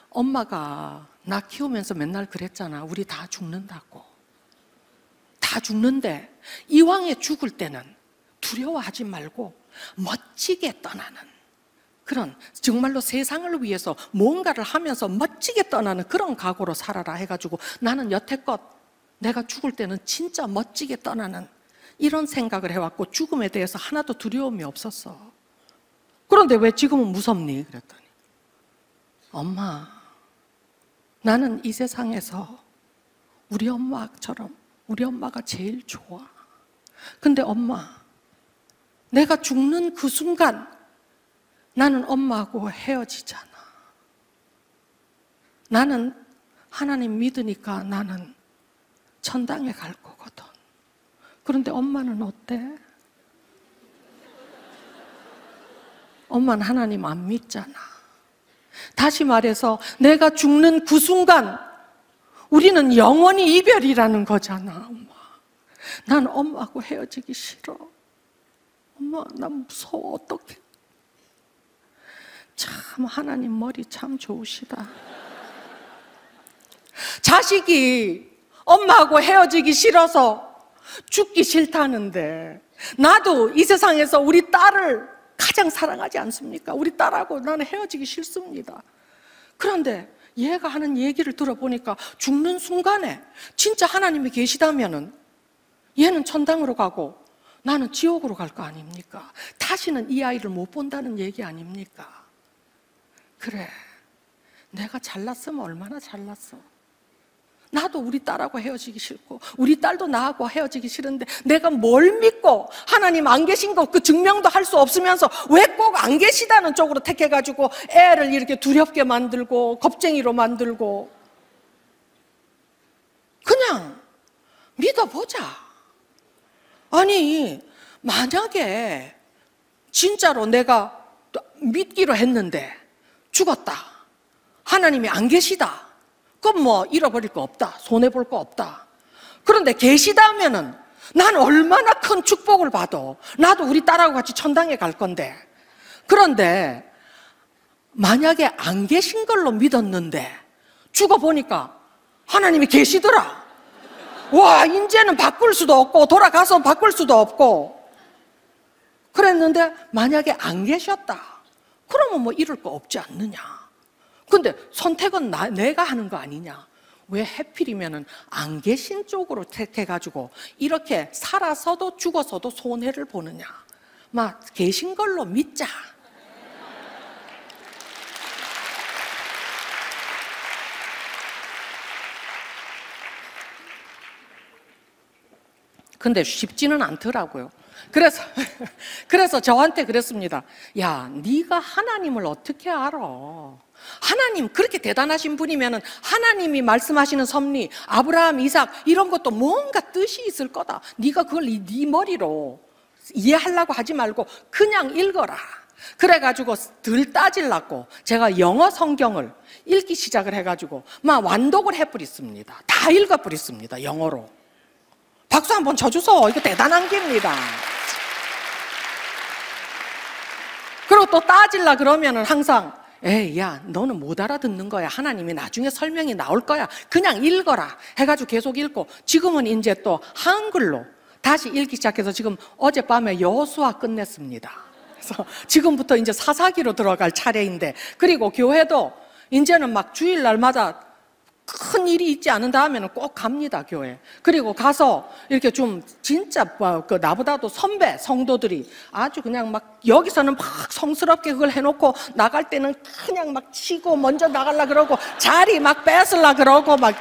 엄마가 나 키우면서 맨날 그랬잖아. 우리 다 죽는다고. 다 죽는데 이왕에 죽을 때는 두려워하지 말고 멋지게 떠나는, 그런 정말로 세상을 위해서 뭔가를 하면서 멋지게 떠나는 그런 각오로 살아라 해가지고 나는 여태껏 내가 죽을 때는 진짜 멋지게 떠나는 이런 생각을 해왔고 죽음에 대해서 하나도 두려움이 없었어. 그런데 왜 지금은 무섭니? 그랬더니 엄마, 나는 이 세상에서 우리 엄마처럼 우리 엄마가 제일 좋아. 근데 엄마, 내가 죽는 그 순간 나는 엄마하고 헤어지잖아. 나는 하나님 믿으니까 나는 천당에 갈 거거든. 그런데 엄마는 어때? 엄마는 하나님 안 믿잖아. 다시 말해서 내가 죽는 그 순간 우리는 영원히 이별이라는 거잖아. 엄마, 난 엄마하고 헤어지기 싫어. 엄마, 난 무서워. 어떡해. 참 하나님 머리 참 좋으시다. 자식이 엄마하고 헤어지기 싫어서 죽기 싫다는데 나도 이 세상에서 우리 딸을 가장 사랑하지 않습니까? 우리 딸하고 나는 헤어지기 싫습니다. 그런데 얘가 하는 얘기를 들어보니까 죽는 순간에 진짜 하나님이 계시다면은 얘는 천당으로 가고 나는 지옥으로 갈 거 아닙니까? 다시는 이 아이를 못 본다는 얘기 아닙니까? 그래, 내가 잘났으면 얼마나 잘났어. 나도 우리 딸하고 헤어지기 싫고 우리 딸도 나하고 헤어지기 싫은데 내가 뭘 믿고 하나님 안 계신 거 그 증명도 할 수 없으면서 왜 꼭 안 계시다는 쪽으로 택해가지고 애를 이렇게 두렵게 만들고 겁쟁이로 만들고. 그냥 믿어보자. 아니, 만약에 진짜로 내가 믿기로 했는데 죽었다, 하나님이 안 계시다, 그럼 뭐 잃어버릴 거 없다, 손해볼 거 없다. 그런데 계시다면은 난 얼마나 큰 축복을 받아. 나도 우리 딸하고 같이 천당에 갈 건데. 그런데 만약에 안 계신 걸로 믿었는데 죽어보니까 하나님이 계시더라. 와, 이제는 바꿀 수도 없고 돌아가서 바꿀 수도 없고 그랬는데 만약에 안 계셨다, 그러면 뭐 잃을 거 없지 않느냐. 근데 선택은 내가 하는 거 아니냐? 왜 하필이면은 안 계신 쪽으로 택해가지고 이렇게 살아서도 죽어서도 손해를 보느냐? 막 계신 걸로 믿자. 근데 쉽지는 않더라고요. 그래서 저한테 그랬습니다. 야, 네가 하나님을 어떻게 알아? 하나님 그렇게 대단하신 분이면은 하나님이 말씀하시는 섭리, 아브라함, 이삭 이런 것도 뭔가 뜻이 있을 거다. 네가 그걸 네 머리로 이해하려고 하지 말고 그냥 읽어라. 그래가지고 덜 따질라고 제가 영어 성경을 읽기 시작을 해가지고 막 완독을 해버렸습니다. 다 읽어버렸습니다. 영어로. 박수 한번 쳐주소. 이거 대단한 겁니다. 그리고 또 따질라 그러면은 항상 에이, 야, 너는 못 알아듣는 거야. 하나님이 나중에 설명이 나올 거야. 그냥 읽어라. 해가지고 계속 읽고, 지금은 이제 또 한글로 다시 읽기 시작해서 지금 어젯밤에 여호수아 끝냈습니다. 그래서 지금부터 이제 사사기로 들어갈 차례인데, 그리고 교회도 이제는 막 주일날마다 큰 일이 있지 않은 다음에는 꼭 갑니다, 교회. 그리고 가서 이렇게 좀 진짜 나보다도 선배 성도들이 아주 그냥 막 여기서는 막 성스럽게 그걸 해놓고 나갈 때는 그냥 막 치고 먼저 나가려 그러고 자리 막 뺏으려 그러고 막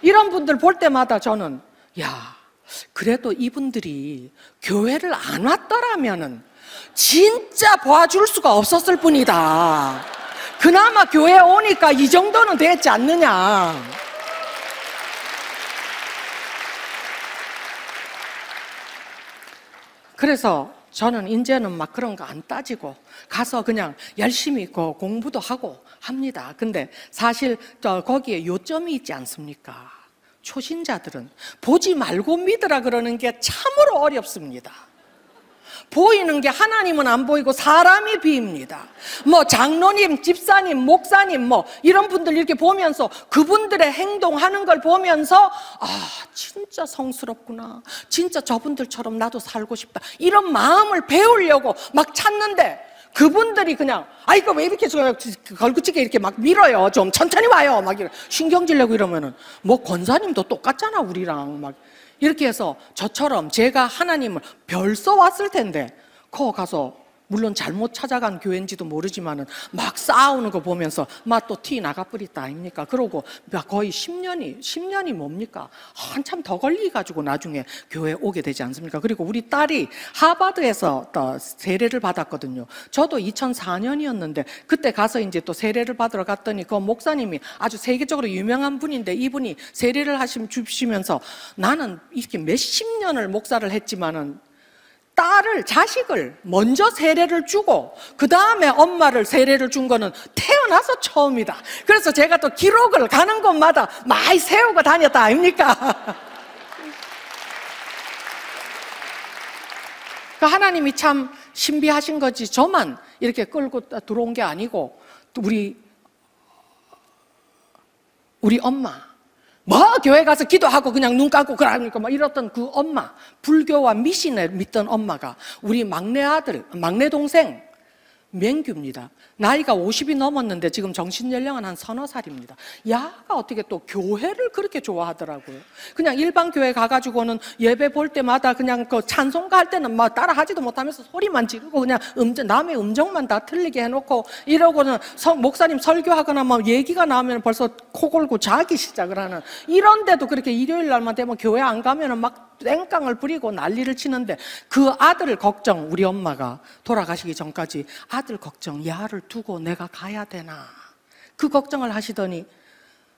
이런 분들 볼 때마다 저는 야, 그래도 이분들이 교회를 안 왔더라면은 진짜 봐줄 수가 없었을 뿐이다. 그나마 교회 오니까 이 정도는 됐지 않느냐. 그래서 저는 이제는 막 그런 거 안 따지고 가서 그냥 열심히 공부도 하고 합니다. 근데 사실 거기에 요점이 있지 않습니까? 초신자들은 보지 말고 믿으라 그러는 게 참으로 어렵습니다. 보이는 게 하나님은 안 보이고 사람이 비입니다. 뭐 장로님, 집사님, 목사님 뭐 이런 분들 이렇게 보면서 그분들의 행동하는 걸 보면서 아, 진짜 성스럽구나. 진짜 저분들처럼 나도 살고 싶다. 이런 마음을 배우려고 막 찾는데 그분들이 그냥 이거 왜 이렇게 걸그치게 이렇게 막 밀어요. 좀 천천히 와요. 막 신경질 내고 이러면은 뭐 권사님도 똑같잖아 우리랑 막 이렇게 해서 저처럼 제가 하나님을 별서 왔을 텐데 거 가서 물론 잘못 찾아간 교회인지도 모르지만은 막 싸우는 거 보면서 막 또 티 나가버렸다 아닙니까? 그러고 거의 10년이 뭡니까? 한참 더 걸리가지고 나중에 교회 오게 되지 않습니까? 그리고 우리 딸이 하버드에서 또 세례를 받았거든요. 저도 2004년이었는데 그때 가서 이제 또 세례를 받으러 갔더니 그 목사님이 아주 세계적으로 유명한 분인데 이분이 세례를 주시면서 나는 이렇게 몇십 년을 목사를 했지만은 자식을 먼저 세례를 주고 그 다음에 엄마를 세례를 준 거는 태어나서 처음이다. 그래서 제가 또 기록을 가는 곳마다 많이 세우고 다녔다 아닙니까? 그 하나님이 참 신비하신 거지 저만 이렇게 끌고 들어온 게 아니고 우리 엄마 뭐 교회 가서 기도하고 그냥 눈 감고 그러니까 막 이랬던 그 엄마, 불교와 미신을 믿던 엄마가 우리 막내 아들, 막내 동생 맹규입니다. 나이가 50이 넘었는데 지금 정신연령은 한 서너 살입니다. 야가 어떻게 또 교회를 그렇게 좋아하더라고요. 그냥 일반 교회 가가지고는 예배 볼 때마다 그냥 그 찬송가 할 때는 막 따라 하지도 못하면서 소리만 지르고 그냥 남의 음정만 다 틀리게 해놓고 이러고는 목사님 설교하거나 막 얘기가 나오면 벌써 코 골고 자기 시작을 하는 이런데도 그렇게 일요일 날만 되면 교회 안 가면은 막 땡깡을 부리고 난리를 치는데 그 아들 걱정 우리 엄마가 돌아가시기 전까지 아들 걱정 야를 두고 내가 가야 되나 그 걱정을 하시더니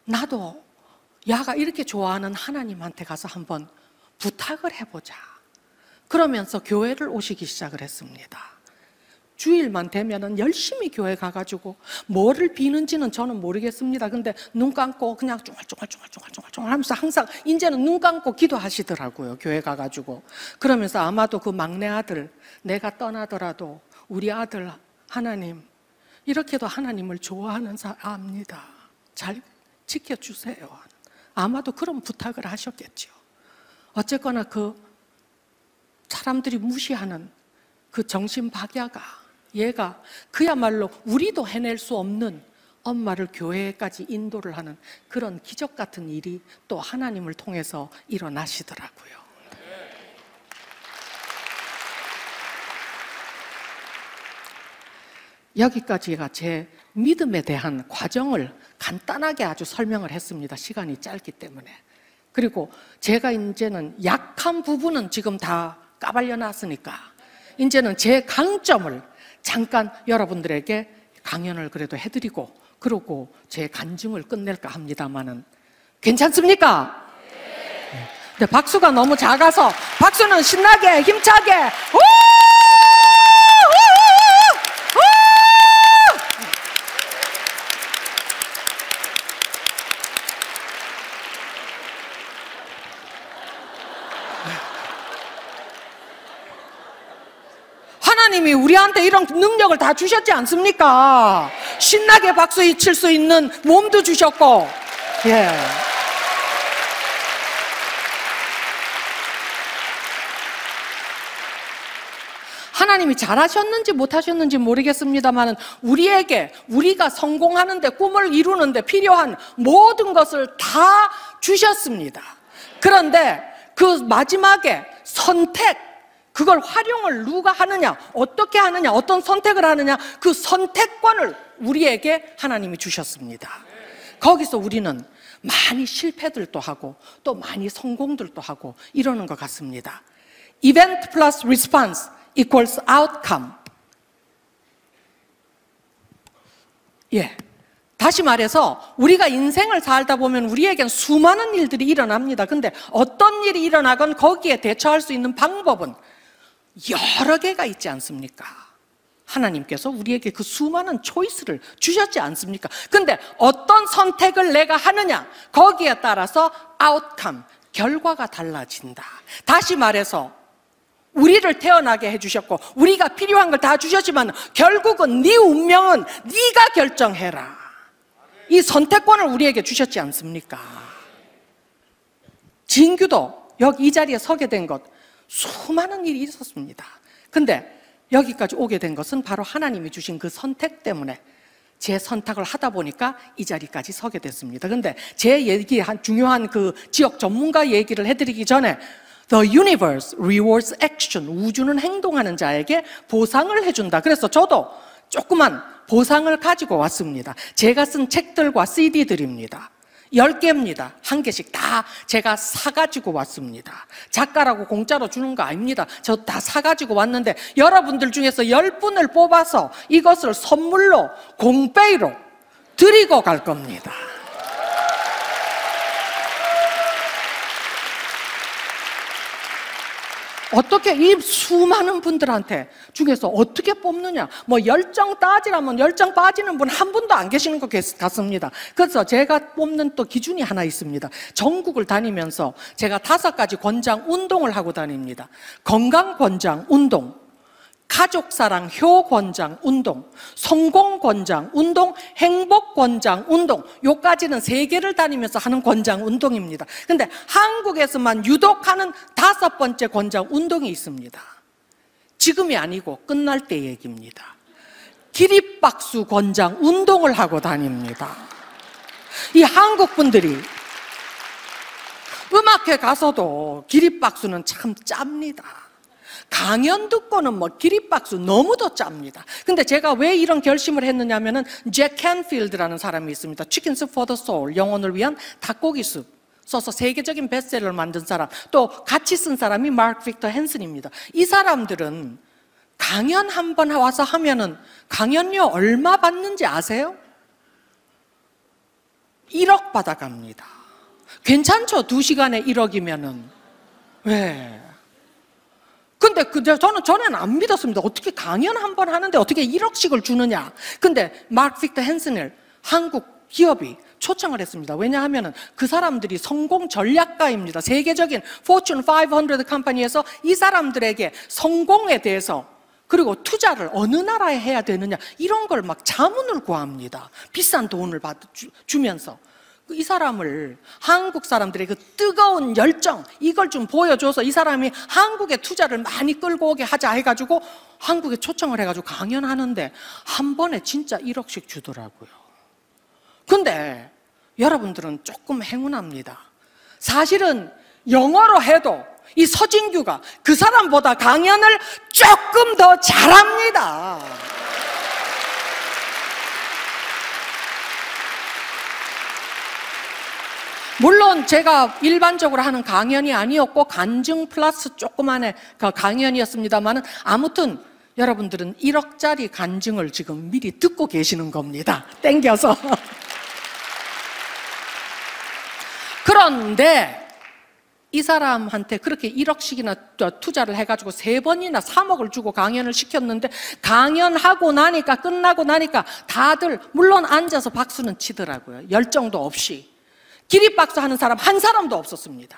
나도 야가 이렇게 좋아하는 하나님한테 가서 한번 부탁을 해보자 그러면서 교회를 오시기 시작을 했습니다. 주일만 되면은 열심히 교회 가가지고 뭐를 비는지는 저는 모르겠습니다. 근데 눈 감고 그냥 쫑알쫑알 하면서 항상 이제는 눈 감고 기도하시더라고요. 교회 가가지고. 그러면서 아마도 그 막내 아들 내가 떠나더라도 우리 아들 하나님 이렇게도 하나님을 좋아하는 사람입니다. 잘 지켜주세요. 아마도 그런 부탁을 하셨겠죠. 어쨌거나 그 사람들이 무시하는 그 정신박야가 얘가 그야말로 우리도 해낼 수 없는 엄마를 교회까지 인도를 하는 그런 기적 같은 일이 또 하나님을 통해서 일어나시더라고요. 여기까지가 제 믿음에 대한 과정을 간단하게 아주 설명을 했습니다. 시간이 짧기 때문에. 그리고 제가 이제는 약한 부분은 지금 다 까발려 놨으니까 이제는 제 강점을 잠깐 여러분들에게 강연을 그래도 해드리고 그러고 제 간증을 끝낼까 합니다만은 괜찮습니까? 네. 근데 박수가 너무 작아서 박수는 신나게 힘차게 우! 하나님이 우리한테 이런 능력을 다 주셨지 않습니까? 신나게 박수 칠 수 있는 몸도 주셨고, 예. 하나님이 잘하셨는지 못하셨는지 모르겠습니다만 우리가 성공하는데 꿈을 이루는데 필요한 모든 것을 다 주셨습니다. 그런데 그 마지막에 선택, 그걸 활용을 누가 하느냐, 어떻게 하느냐, 어떤 선택을 하느냐, 그 선택권을 우리에게 하나님이 주셨습니다. 거기서 우리는 많이 실패들도 하고 또 많이 성공들도 하고 이러는 것 같습니다. Event plus response equals outcome. 예. 다시 말해서 우리가 인생을 살다 보면 우리에겐 수많은 일들이 일어납니다. 근데 어떤 일이 일어나건 거기에 대처할 수 있는 방법은 여러 개가 있지 않습니까? 하나님께서 우리에게 그 수많은 초이스를 주셨지 않습니까? 근데 어떤 선택을 내가 하느냐, 거기에 따라서 아웃컴, 결과가 달라진다. 다시 말해서 우리를 태어나게 해주셨고 우리가 필요한 걸 다 주셨지만 결국은 네 운명은 네가 결정해라. 이 선택권을 우리에게 주셨지 않습니까? 진규도 여기 이 자리에 서게 된 것 수많은 일이 있었습니다. 근데 여기까지 오게 된 것은 바로 하나님이 주신 그 선택 때문에 제 선택을 하다 보니까 이 자리까지 서게 됐습니다. 근데 제 얘기한 중요한 그 지역 전문가 얘기를 해드리기 전에 The universe rewards action. 우주는 행동하는 자에게 보상을 해준다. 그래서 저도 조그만 보상을 가지고 왔습니다. 제가 쓴 책들과 CD들입니다. 10개입니다. 한 개씩 다 제가 사가지고 왔습니다. 작가라고 공짜로 주는 거 아닙니다. 저 다 사가지고 왔는데 여러분들 중에서 10분을 뽑아서 이것을 선물로 공페이로 드리고 갈 겁니다. 어떻게 이 수많은 분들한테 중에서 어떻게 뽑느냐, 뭐 열정 따지라면 열정 빠지는 분 한 분도 안 계시는 것 같습니다. 그래서 제가 뽑는 또 기준이 하나 있습니다. 전국을 다니면서 제가 5가지 권장 운동을 하고 다닙니다. 건강 권장 운동, 가족사랑 효 권장 운동, 성공 권장 운동, 행복 권장 운동, 요까지는 세계를 다니면서 하는 권장 운동입니다. 근데 한국에서만 유독 하는 5번째 권장 운동이 있습니다. 지금이 아니고 끝날 때 얘기입니다. 기립박수 권장 운동을 하고 다닙니다. 이 한국 분들이 음악회 가서도 기립박수는 참 짭니다. 강연 듣고는 뭐 기립박수 너무도 짭니다. 근데 제가 왜 이런 결심을 했느냐 하면은 잭 캔필드라는 사람이 있습니다. Chicken Soup for the Soul, 영혼을 위한 닭고기 숲 써서 세계적인 베스트셀러를 만든 사람, 또 같이 쓴 사람이 마크 빅터 헨슨입니다. 이 사람들은 강연 한 번 와서 하면은 강연료 얼마 받는지 아세요? 1억 받아갑니다. 괜찮죠? 2시간에 1억이면은. 왜? 근데 저는 전에는 안 믿었습니다. 어떻게 강연 한 번 하는데 어떻게 1억씩을 주느냐. 근데 마크 빅터 헨슨을 한국 기업이 초청을 했습니다. 왜냐하면 그 사람들이 성공 전략가입니다. 세계적인 Fortune 500 컴퍼니에서 이 사람들에게 성공에 대해서 그리고 투자를 어느 나라에 해야 되느냐 이런 걸 막 자문을 구합니다. 비싼 돈을 주면서. 이 사람을 한국 사람들의 그 뜨거운 열정 이걸 좀 보여줘서 이 사람이 한국에 투자를 많이 끌고 오게 하자 해가지고 한국에 초청을 해가지고 강연하는데 한 번에 진짜 1억씩 주더라고요. 근데 여러분들은 조금 행운합니다. 사실은 영어로 해도 이 서진규가 그 사람보다 강연을 조금 더 잘합니다. 물론 제가 일반적으로 하는 강연이 아니었고 간증 플러스 조그만의 강연이었습니다만 아무튼 여러분들은 1억짜리 간증을 지금 미리 듣고 계시는 겁니다. 땡겨서. 그런데 이 사람한테 그렇게 1억씩이나 투자를 해가지고 3번이나 3억을 주고 강연을 시켰는데 강연하고 나니까 끝나고 나니까 다들 물론 앉아서 박수는 치더라고요. 열정도 없이. 기립박수 하는 사람 한 사람도 없었습니다.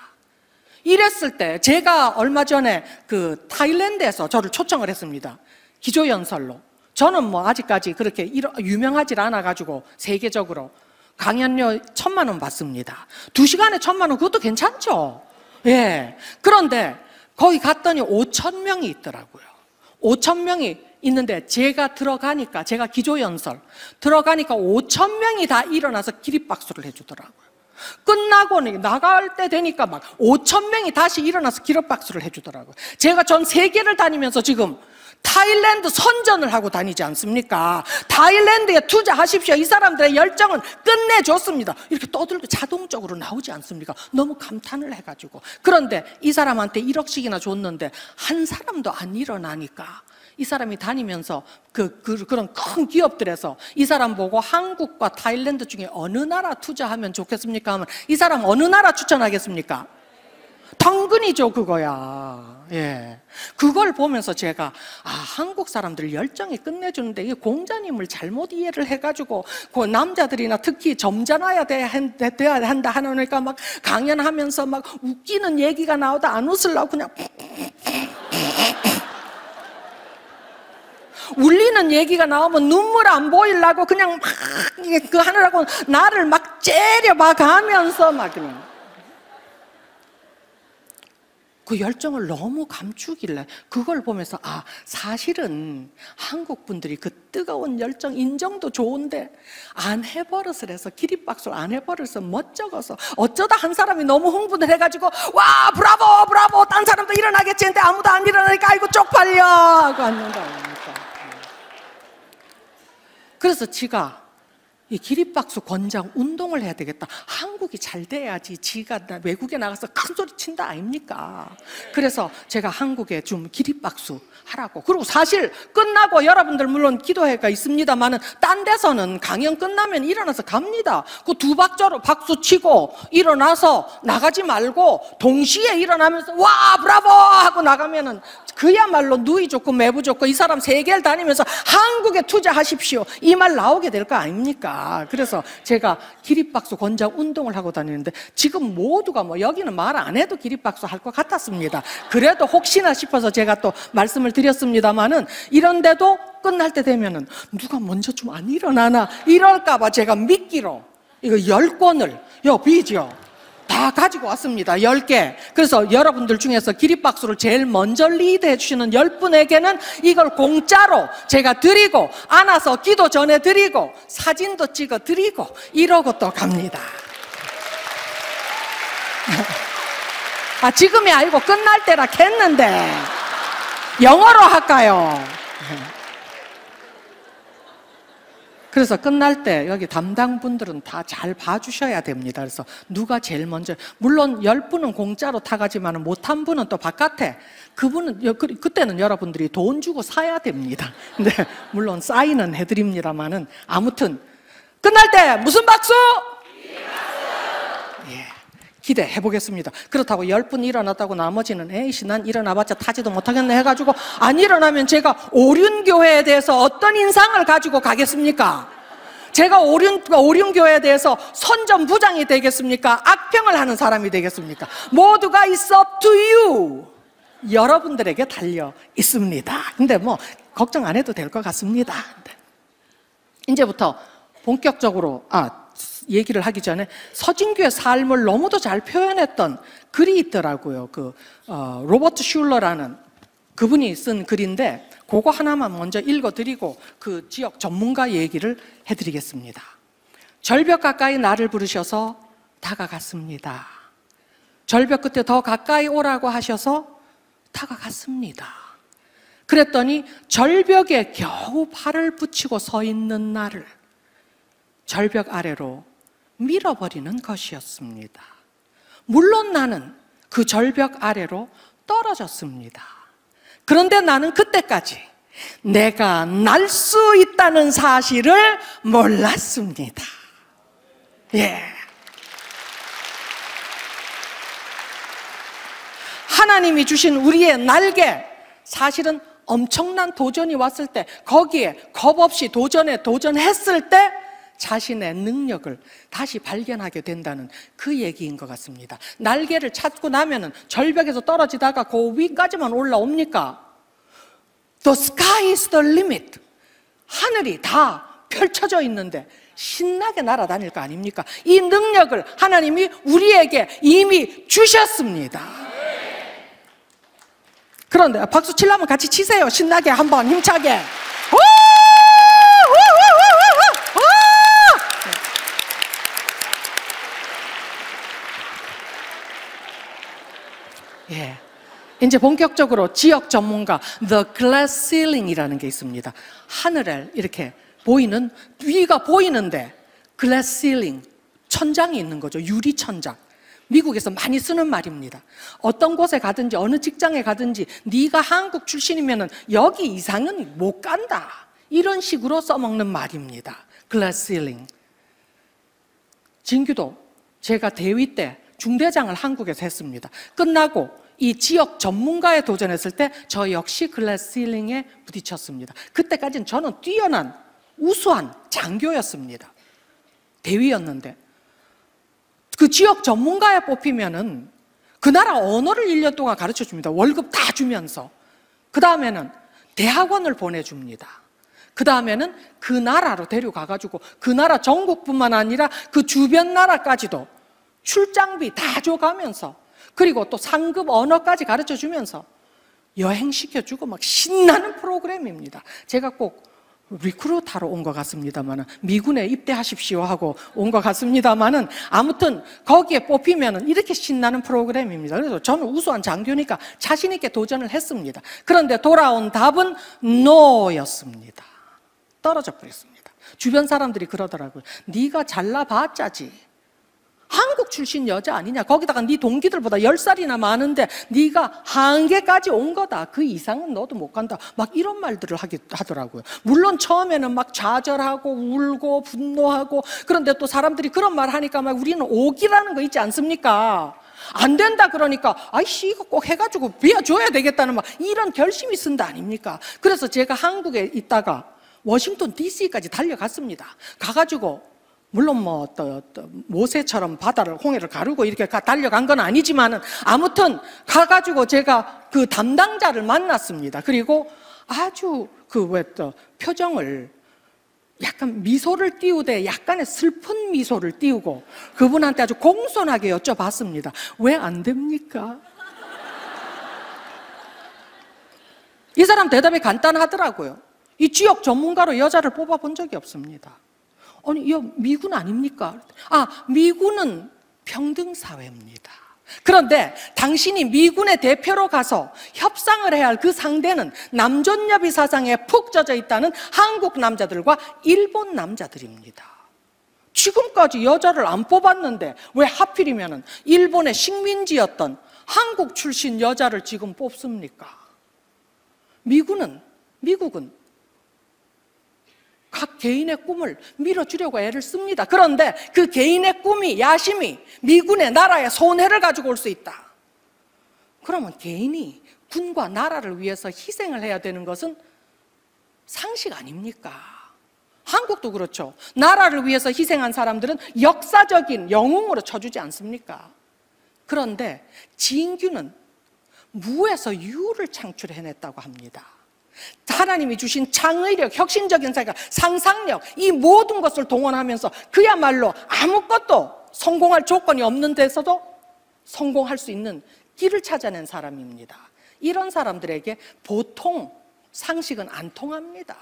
이랬을 때 제가 얼마 전에 그 타일랜드에서 저를 초청을 했습니다. 기조연설로. 저는 뭐 아직까지 그렇게 유명하지 않아가지고 세계적으로 강연료 1,000만 원 받습니다. 2시간에 1,000만 원 그것도 괜찮죠. 예. 그런데 거기 갔더니 5,000명이 있더라고요. 5,000명이 있는데 제가 들어가니까 제가 기조연설 들어가니까 5,000명이 다 일어나서 기립박수를 해주더라고요. 끝나고 나갈 때 되니까 막 5,000명이 다시 일어나서 기립박수를 해주더라고요. 제가 전 세계를 다니면서 지금 타일랜드 선전을 하고 다니지 않습니까? 타일랜드에 투자하십시오. 이 사람들의 열정은 끝내줬습니다. 이렇게 떠들고 자동적으로 나오지 않습니까? 너무 감탄을 해가지고. 그런데 이 사람한테 1억씩이나 줬는데 한 사람도 안 일어나니까 이 사람이 다니면서 그런 큰 기업들에서 이 사람 보고 한국과 타일랜드 중에 어느 나라 투자하면 좋겠습니까? 하면 이 사람 어느 나라 추천하겠습니까? 당근이죠, 그거야. 예. 그걸 보면서 제가, 한국 사람들 열정이 끝내주는데, 이 공자님을 잘못 이해를 해가지고, 그 남자들이나 특히 점잖아야 돼야 한다 하니까 막 강연하면서 막 웃기는 얘기가 나오다 안 웃으려고 그냥 울리는 얘기가 나오면 눈물 안 보이려고 그냥 막 그 하느라고 나를 막 째려봐 가면서 막 그냥 그 열정을 너무 감추길래 그걸 보면서 사실은 한국 분들이 그 뜨거운 열정 인정도 좋은데 안 해버릇을 해서 기립박수를 안 해버려서 멋쩍어서 어쩌다 한 사람이 너무 흥분을 해가지고 와 브라보 브라보 딴 사람도 일어나겠지 했는데 아무도 안 일어나니까 아이고 쪽팔려 하고 앉는다 하니까. 그래서 지가 이 기립박수 권장 운동을 해야 되겠다. 한국이 잘 돼야지 지가 외국에 나가서 큰 소리 친다 아닙니까? 그래서 제가 한국에 좀 기립박수 하라고. 그리고 사실 끝나고 여러분들 물론 기도회가 있습니다만은 딴 데서는 강연 끝나면 일어나서 갑니다. 그 두 박자로 박수 치고 일어나서 나가지 말고 동시에 일어나면서 와 브라보 하고 나가면은 그야말로 누이 좋고 매부 좋고 이 사람 세계를 다니면서 한국에 투자하십시오. 이 말 나오게 될 거 아닙니까? 그래서 제가 기립박수 권장 운동을 하고 다니는데 지금 모두가 뭐 여기는 말 안 해도 기립박수 할 것 같았습니다. 그래도 혹시나 싶어서 제가 또 말씀을 드렸습니다만은 이런데도 끝날 때 되면은 누가 먼저 좀 안 일어나나 이럴까봐 제가 미끼로 이거 10권을 비죠. 다 가지고 왔습니다. 10개. 그래서 여러분들 중에서 기립박수를 제일 먼저 리드해 주시는 10분에게는 이걸 공짜로 제가 드리고 안아서 기도 전에 드리고 사진도 찍어 드리고 이러고 또 갑니다. 지금이 아니고 끝날 때라 했는데 영어로 할까요? 그래서 끝날 때 여기 담당분들은 다 잘 봐주셔야 됩니다. 그래서 누가 제일 먼저, 물론 10분은 공짜로 타가지만 못한 분은 또 바깥에, 그분은 그때는 여러분들이 돈 주고 사야 됩니다. 근데 물론 사인은 해드립니다만은 아무튼 끝날 때 무슨 박수? 예. 기대해 보겠습니다. 그렇다고 10분 일어났다고 나머지는 에이씨 난 일어나봤자 타지도 못하겠네 해가지고 안 일어나면 제가 오륜교회에 대해서 어떤 인상을 가지고 가겠습니까? 제가 오륜교회에 대해서 선전부장이 되겠습니까? 악평을 하는 사람이 되겠습니까? 모두가 it's up to you. 여러분들에게 달려 있습니다. 근데 뭐 걱정 안 해도 될 것 같습니다. 이제부터 본격적으로 얘기를 하기 전에 서진규의 삶을 너무도 잘 표현했던 글이 있더라고요. 로버트 슐러라는 그분이 쓴 글인데 그거 하나만 먼저 읽어드리고 그 지역 전문가 얘기를 해드리겠습니다. 절벽 가까이 나를 부르셔서 다가갔습니다. 절벽 끝에 더 가까이 오라고 하셔서 다가갔습니다. 그랬더니 절벽에 겨우 발을 붙이고 서 있는 나를 절벽 아래로 밀어버리는 것이었습니다. 물론 나는 그 절벽 아래로 떨어졌습니다. 그런데 나는 그때까지 내가 날 수 있다는 사실을 몰랐습니다. 예. 하나님이 주신 우리의 날개, 사실은 엄청난 도전이 왔을 때, 거기에 겁 없이 도전했을 때 자신의 능력을 다시 발견하게 된다는 그 얘기인 것 같습니다. 날개를 찾고 나면은 절벽에서 떨어지다가 그 위까지만 올라옵니까? The sky is the limit. 하늘이 다 펼쳐져 있는데 신나게 날아다닐 거 아닙니까? 이 능력을 하나님이 우리에게 이미 주셨습니다. 그런데 박수 치려면 같이 치세요. 신나게 한번 힘차게. 예. 이제 본격적으로 지역 전문가 The Glass Ceiling이라는 게 있습니다. 하늘을 이렇게 보이는, 위가 보이는데 Glass Ceiling, 천장이 있는 거죠. 유리 천장. 미국에서 많이 쓰는 말입니다. 어떤 곳에 가든지 어느 직장에 가든지 네가 한국 출신이면 여기 이상은 못 간다, 이런 식으로 써먹는 말입니다. Glass Ceiling. 진규도 제가 대위 때 중대장을 한국에서 했습니다. 끝나고 이 지역 전문가에 도전했을 때 저 역시 글래스 실링에 부딪혔습니다. 그때까지는 저는 뛰어난 우수한 장교였습니다. 대위였는데 그 지역 전문가에 뽑히면은 그 나라 언어를 1년 동안 가르쳐 줍니다. 월급 다 주면서. 그 다음에는 대학원을 보내줍니다. 그 다음에는 그 나라로 데려가가지고 그 나라 전국뿐만 아니라 그 주변 나라까지도 출장비 다 줘가면서, 그리고 또 상급 언어까지 가르쳐 주면서 여행시켜주고 막 신나는 프로그램입니다. 제가 꼭 리크루트하러 온 것 같습니다만, 미군에 입대하십시오 하고 온 것 같습니다만은, 아무튼 거기에 뽑히면 이렇게 신나는 프로그램입니다. 그래서 저는 우수한 장교니까 자신 있게 도전을 했습니다. 그런데 돌아온 답은 NO였습니다. 떨어져 버렸습니다. 주변 사람들이 그러더라고요. 네가 잘나봤자지, 한국 출신 여자 아니냐, 거기다가 네 동기들보다 10살이나 많은데 네가 한계까지 온 거다, 그 이상은 너도 못 간다, 막 이런 말들을 하더라고요. 물론 처음에는 막 좌절하고 울고 분노하고, 그런데 또 사람들이 그런 말 하니까 막 우리는 오기라는 거 있지 않습니까? 안 된다 그러니까 아이씨 이거 꼭 해가지고 비워줘야 되겠다는 막 이런 결심이 쓴다 아닙니까? 그래서 제가 한국에 있다가 워싱턴 DC까지 달려갔습니다. 가가지고 물론 뭐 또 모세처럼 바다를, 홍해를 가르고 이렇게 달려간 건 아니지만은, 아무튼 가가지고 제가 그 담당자를 만났습니다. 그리고 아주 표정을 약간 미소를 띄우되 약간의 슬픈 미소를 띄우고 그분한테 아주 공손하게 여쭤봤습니다. 왜 안 됩니까? 이 사람 대답이 간단하더라고요. 이 지역 전문가로 여자를 뽑아본 적이 없습니다. 아니, 이 미군 아닙니까? 아, 미군은 평등사회입니다. 그런데 당신이 미군의 대표로 가서 협상을 해야 할 그 상대는 남존여비 사상에 푹 젖어 있다는 한국 남자들과 일본 남자들입니다. 지금까지 여자를 안 뽑았는데 왜 하필이면 일본의 식민지였던 한국 출신 여자를 지금 뽑습니까? 미국은 각 개인의 꿈을 밀어주려고 애를 씁니다. 그런데 그 개인의 꿈이, 야심이 미군의 나라에 손해를 가지고 올 수 있다. 그러면 개인이 군과 나라를 위해서 희생을 해야 되는 것은 상식 아닙니까? 한국도 그렇죠. 나라를 위해서 희생한 사람들은 역사적인 영웅으로 쳐주지 않습니까? 그런데 진규는 무에서 유를 창출해냈다고 합니다. 하나님이 주신 창의력, 혁신적인 생각, 상상력, 이 모든 것을 동원하면서 그야말로 아무것도 성공할 조건이 없는 데서도 성공할 수 있는 길을 찾아낸 사람입니다. 이런 사람들에게 보통 상식은 안 통합니다.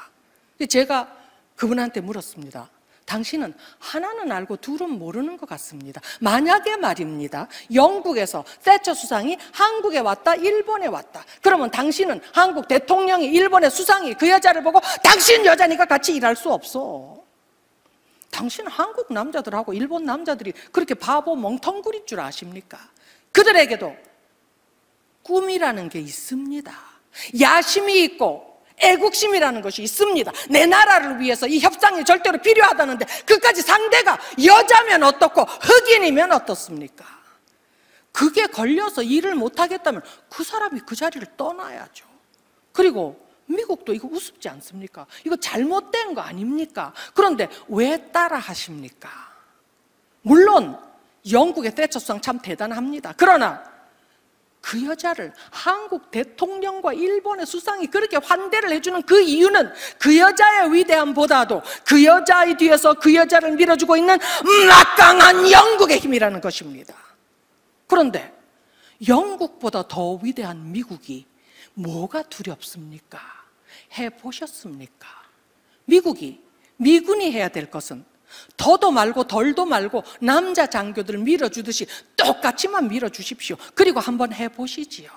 제가 그분한테 물었습니다. 당신은 하나는 알고 둘은 모르는 것 같습니다. 만약에 말입니다, 영국에서 대처 수상이 한국에 왔다, 일본에 왔다. 그러면 당신은 한국 대통령이, 일본의 수상이 그 여자를 보고 당신 여자니까 같이 일할 수 없어. 당신 한국 남자들하고 일본 남자들이 그렇게 바보 멍텅구리일 줄 아십니까? 그들에게도 꿈이라는 게 있습니다. 야심이 있고 애국심이라는 것이 있습니다. 내 나라를 위해서 이 협상이 절대로 필요하다는데 그까지 상대가 여자면 어떻고 흑인이면 어떻습니까? 그게 걸려서 일을 못하겠다면 그 사람이 그 자리를 떠나야죠. 그리고 미국도 이거 우습지 않습니까? 이거 잘못된 거 아닙니까? 그런데 왜 따라 하십니까? 물론 영국의 대처 수상 참 대단합니다. 그러나 그 여자를 한국 대통령과 일본의 수상이 그렇게 환대를 해주는 그 이유는 그 여자의 위대함보다도 그 여자의 뒤에서 그 여자를 밀어주고 있는 막강한 영국의 힘이라는 것입니다. 그런데 영국보다 더 위대한 미국이 뭐가 두렵습니까? 해보셨습니까? 미군이 해야 될 것은 더도 말고 덜도 말고 남자 장교들 밀어주듯이 똑같이만 밀어주십시오. 그리고 한번 해보시지요.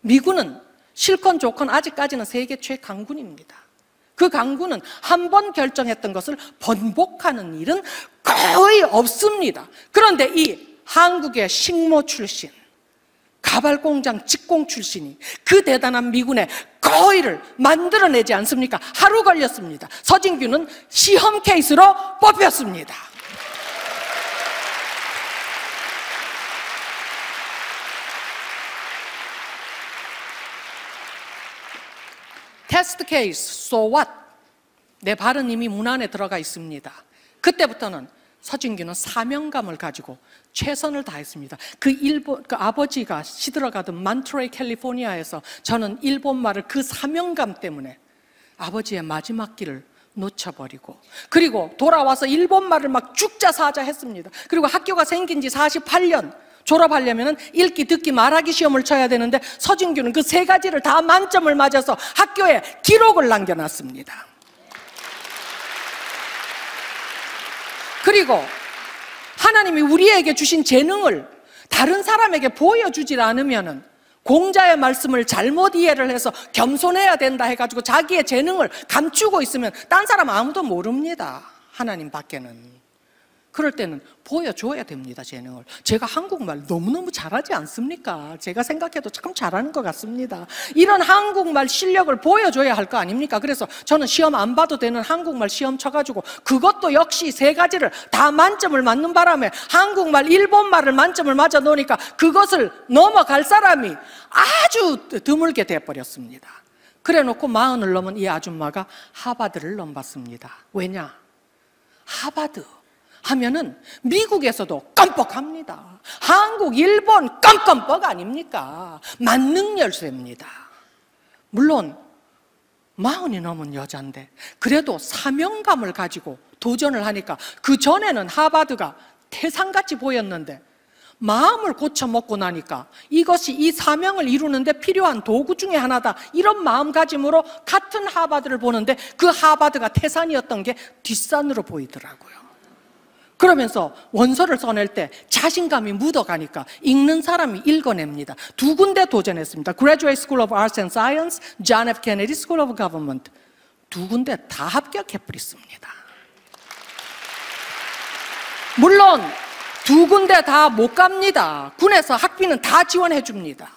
미군은 실컷 좋건 아직까지는 세계 최강군입니다. 그 강군은 한 번 결정했던 것을 번복하는 일은 거의 없습니다. 그런데 이 한국의 식모 출신, 가발공장 직공 출신이 그 대단한 미군의 거의를 만들어내지 않습니까? 하루 걸렸습니다. 서진규는 시험 케이스로 뽑혔습니다. 테스트 케이스, so what? 내 발은 이미 문 안에 들어가 있습니다. 그때부터는 서진규는 사명감을 가지고 최선을 다했습니다. 그 아버지가 시들어가던 만트레이 캘리포니아에서 저는 일본말을 그 사명감 때문에 아버지의 마지막 길을 놓쳐버리고, 그리고 돌아와서 일본말을 막 죽자 사자 했습니다. 그리고 학교가 생긴 지 48년, 졸업하려면 읽기, 듣기, 말하기 시험을 쳐야 되는데 서진규는 그 세 가지를 다 만점을 맞아서 학교에 기록을 남겨놨습니다. 그리고 하나님이 우리에게 주신 재능을 다른 사람에게 보여주질 않으면은 공자의 말씀을 잘못 이해를 해서 겸손해야 된다 해가지고 자기의 재능을 감추고 있으면 딴 사람 아무도 모릅니다. 하나님 밖에는. 그럴 때는 보여줘야 됩니다, 재능을. 제가 한국말 너무너무 잘하지 않습니까? 제가 생각해도 참 잘하는 것 같습니다. 이런 한국말 실력을 보여줘야 할 거 아닙니까? 그래서 저는 시험 안 봐도 되는 한국말 시험 쳐가지고 그것도 역시 세 가지를 다 만점을 맞는 바람에 한국말, 일본말을 만점을 맞아 놓으니까 그것을 넘어갈 사람이 아주 드물게 돼버렸습니다. 그래 놓고 40을 넘은 이 아줌마가 하버드를 넘봤습니다. 왜냐? 하버드 하면은 미국에서도 껌뻑합니다. 한국, 일본 껌껌뻑 아닙니까? 만능 열쇠입니다. 물론 40이 넘은 여자인데 그래도 사명감을 가지고 도전을 하니까, 그 전에는 하버드가 태산같이 보였는데 마음을 고쳐먹고 나니까 이것이 이 사명을 이루는데 필요한 도구 중에 하나다, 이런 마음가짐으로 같은 하버드를 보는데 그 하버드가 태산이었던 게 뒷산으로 보이더라고요. 그러면서 원서를 써낼 때 자신감이 묻어가니까 읽는 사람이 읽어냅니다. 2군데 도전했습니다. Graduate School of Arts and Science, John F. Kennedy School of Government. 2군데 다 합격해버렸습니다. 물론 2군데 다 못 갑니다. 군에서 학비는 다 지원해 줍니다.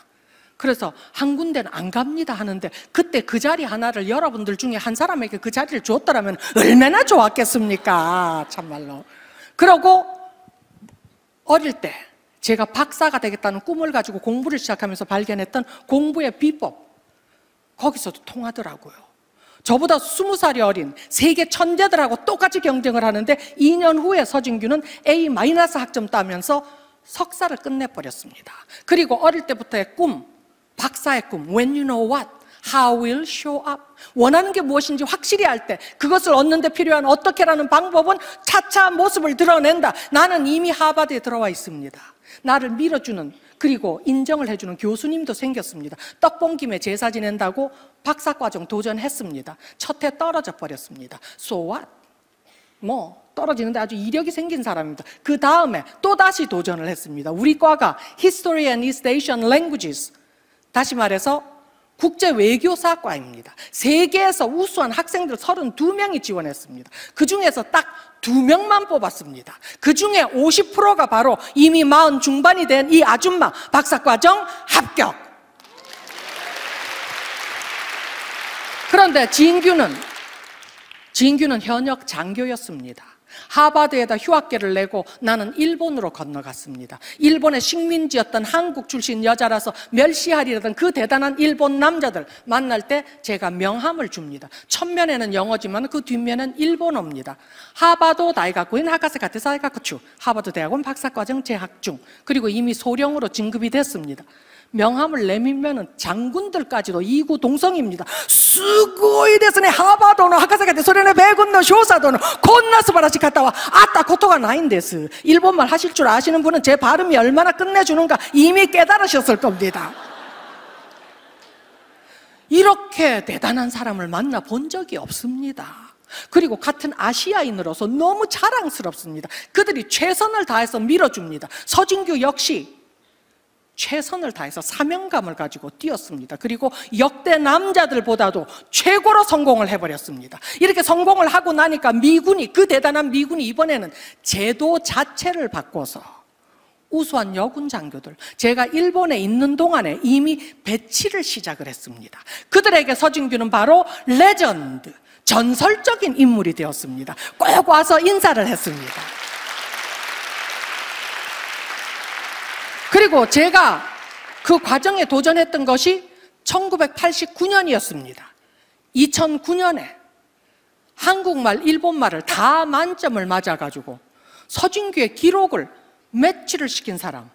그래서 한 군데는 안 갑니다 하는데, 그때 그 자리 하나를 여러분들 중에 한 사람에게 그 자리를 줬더라면 얼마나 좋았겠습니까? 참말로. 그러고 어릴 때 제가 박사가 되겠다는 꿈을 가지고 공부를 시작하면서 발견했던 공부의 비법, 거기서도 통하더라고요. 저보다 20살이 어린 세계 천재들하고 똑같이 경쟁을 하는데 2년 후에 서진규는 A- 학점 따면서 석사를 끝내버렸습니다. 그리고 어릴 때부터의 꿈, 박사의 꿈, When you know what, how will show up. 원하는 게 무엇인지 확실히 알 때 그것을 얻는 데 필요한 어떻게라는 방법은 차차 모습을 드러낸다. 나는 이미 하버드에 들어와 있습니다. 나를 밀어주는, 그리고 인정을 해주는 교수님도 생겼습니다. 떡 본 김에 제사 지낸다고 박사과정 도전했습니다. 첫 해 떨어져 버렸습니다. So what? 떨어지는데 아주 이력이 생긴 사람입니다. 그 다음에 또 다시 도전을 했습니다. 우리 과가 History and East Asian Languages, 다시 말해서 국제 외교사과입니다. 세계에서 우수한 학생들 32명이 지원했습니다. 그 중에서 딱 2명만 뽑았습니다. 그 중에 50%가 바로 이미 40 중반이 된 이 아줌마, 박사과정 합격. 그런데 진규는 현역 장교였습니다. 하버드에다 휴학계를 내고 나는 일본으로 건너갔습니다. 일본의 식민지였던 한국 출신 여자라서 멸시하리라던 그 대단한 일본 남자들 만날 때 제가 명함을 줍니다. 첫면에는 영어지만 그 뒷면은 일본어입니다. 하버드 다이가쿠인 하카세 가테사 다이가쿠추, 하버드 대학원 박사과정 재학 중. 그리고 이미 소령으로 진급이 됐습니다. 명함을 내밀면은 장군들까지도 이구동성입니다. 스고이 데스네. 하버드노 하카사카테 소련의 배군노 쇼사도노 곤나 스바라시 갔다 와. 아따 고토가 나인데스. 일본말 하실 줄 아시는 분은 제 발음이 얼마나 끝내주는가 이미 깨달으셨을 겁니다. 이렇게 대단한 사람을 만나본 적이 없습니다. 그리고 같은 아시아인으로서 너무 자랑스럽습니다. 그들이 최선을 다해서 밀어줍니다. 서진규 역시 최선을 다해서 사명감을 가지고 뛰었습니다. 그리고 역대 남자들보다도 최고로 성공을 해버렸습니다. 이렇게 성공을 하고 나니까 그 대단한 미군이 이번에는 제도 자체를 바꿔서 우수한 여군 장교들, 제가 일본에 있는 동안에 이미 배치를 시작을 했습니다. 그들에게 서진규는 바로 레전드, 전설적인 인물이 되었습니다. 꼭 와서 인사를 했습니다. 그리고 제가 그 과정에 도전했던 것이 1989년이었습니다. 2009년에 한국말, 일본말을 다 만점을 맞아가지고 서진규의 기록을 매치를 시킨 사람,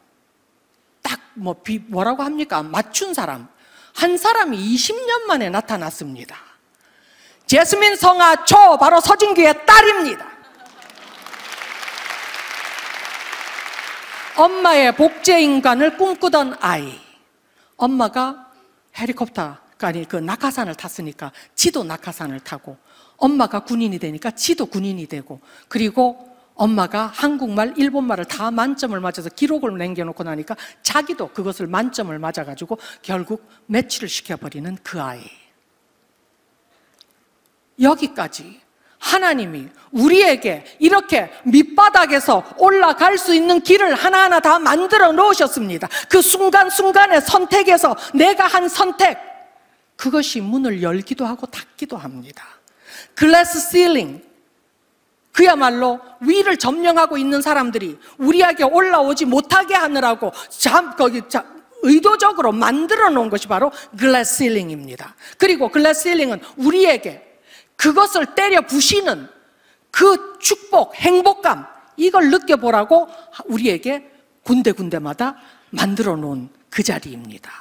딱 뭐라고 합니까? 맞춘 사람, 한 사람이 20년 만에 나타났습니다. 제스민 성아 초, 바로 서진규의 딸입니다. 엄마의 복제인간을 꿈꾸던 아이. 엄마가 헬리콥터가 아니 그 낙하산을 탔으니까 지도 낙하산을 타고, 엄마가 군인이 되니까 지도 군인이 되고, 그리고 엄마가 한국말, 일본말을 다 만점을 맞아서 기록을 남겨놓고 나니까 자기도 그것을 만점을 맞아가지고 결국 매치를 시켜버리는 그 아이. 여기까지 하나님이 우리에게 이렇게 밑바닥에서 올라갈 수 있는 길을 하나하나 다 만들어 놓으셨습니다. 그 순간순간의 선택에서 내가 한 선택, 그것이 문을 열기도 하고 닫기도 합니다. 글래스 실링, 그야말로 위를 점령하고 있는 사람들이 우리에게 올라오지 못하게 하느라고 의도적으로 만들어 놓은 것이 바로 글래스 실링입니다. 그리고 글래스 실링은 우리에게 그것을 때려 부시는 그 축복, 행복감, 이걸 느껴보라고 우리에게 군데군데마다 만들어 놓은 그 자리입니다.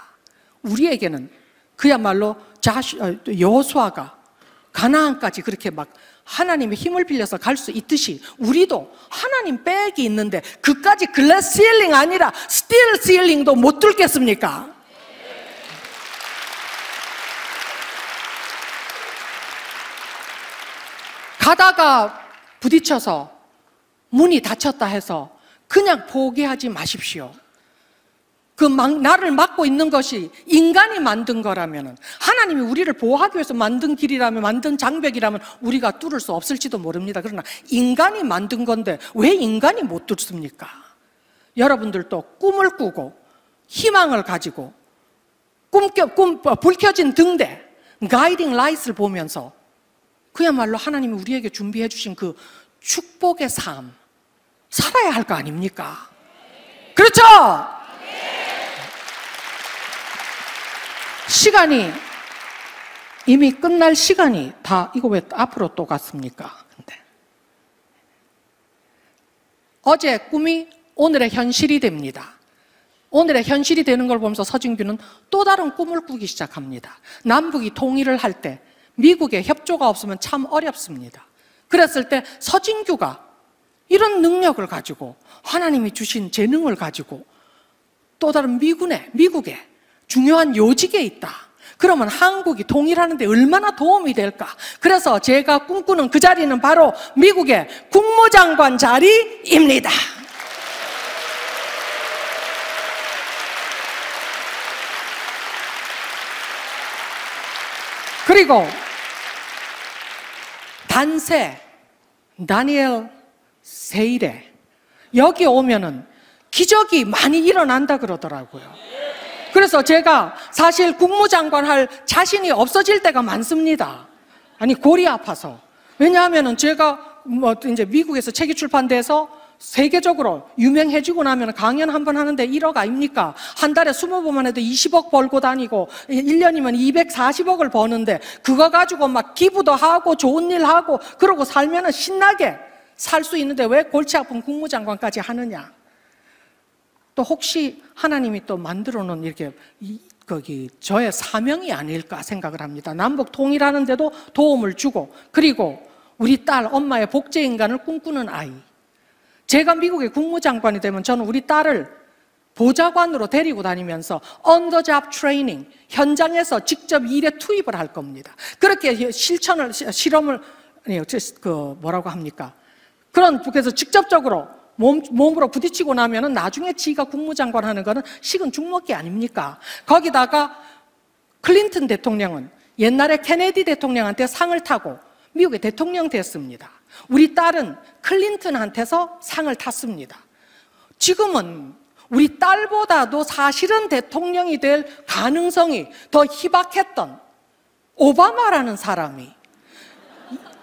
우리에게는 그야말로 여호수아가 가나안까지 그렇게 막 하나님의 힘을 빌려서 갈 수 있듯이 우리도 하나님 백이 있는데 그까지 글래스 실링 아니라 스틸 실링도 못 뚫겠습니까? 가다가 부딪혀서 문이 닫혔다 해서 그냥 포기하지 마십시오. 나를 막고 있는 것이 인간이 만든 거라면, 하나님이 우리를 보호하기 위해서 만든 길이라면, 만든 장벽이라면 우리가 뚫을 수 없을지도 모릅니다. 그러나 인간이 만든 건데 왜 인간이 못 뚫습니까? 여러분들도 꿈을 꾸고 희망을 가지고 불 켜진 등대, 가이딩 라이트를 보면서 그야말로 하나님이 우리에게 준비해 주신 그 축복의 삶 살아야 할 거 아닙니까? 그렇죠? 시간이 이미 끝날 시간이 다, 이거 왜 앞으로 또 갔습니까? 근데 어제 꿈이 오늘의 현실이 됩니다. 오늘의 현실이 되는 걸 보면서 서진규는 또 다른 꿈을 꾸기 시작합니다. 남북이 통일을 할 때 미국의 협조가 없으면 참 어렵습니다. 그랬을 때 서진규가 이런 능력을 가지고, 하나님이 주신 재능을 가지고 또 다른 미국의 중요한 요직에 있다. 그러면 한국이 통일하는 데 얼마나 도움이 될까? 그래서 제가 꿈꾸는 그 자리는 바로 미국의 국무장관 자리입니다. 그리고 단세 다니엘 세일에 여기 오면은 기적이 많이 일어난다 그러더라고요. 그래서 제가 사실 국무장관 할 자신이 없어질 때가 많습니다. 아니 골이 아파서. 왜냐하면은 제가 뭐 이제 미국에서 책이 출판돼서 세계적으로 유명해지고 나면 강연 한 번 하는데 1억 아닙니까? 한 달에 20번만 해도 20억 벌고 다니고 1년이면 240억을 버는데 그거 가지고 막 기부도 하고 좋은 일 하고 그러고 살면 신나게 살 수 있는데 왜 골치 아픈 국무장관까지 하느냐? 또 혹시 하나님이 또 만들어 놓은 이렇게 거기 저의 사명이 아닐까 생각을 합니다. 남북 통일하는데도 도움을 주고 그리고 우리 딸 엄마의 복제 인간을 꿈꾸는 아이. 제가 미국의 국무장관이 되면 저는 우리 딸을 보좌관으로 데리고 다니면서 on the job training, 현장에서 직접 일에 투입을 할 겁니다. 그렇게 실험을 뭐라고 합니까? 그래서 직접적으로 몸으로 부딪히고 나면은 나중에 지가 국무장관 하는 거는 식은 죽먹기 아닙니까? 거기다가 클린턴 대통령은 옛날에 케네디 대통령한테 상을 타고 미국의 대통령 됐습니다. 우리 딸은 클린턴한테서 상을 탔습니다. 지금은 우리 딸보다도 사실은 대통령이 될 가능성이 더 희박했던 오바마라는 사람이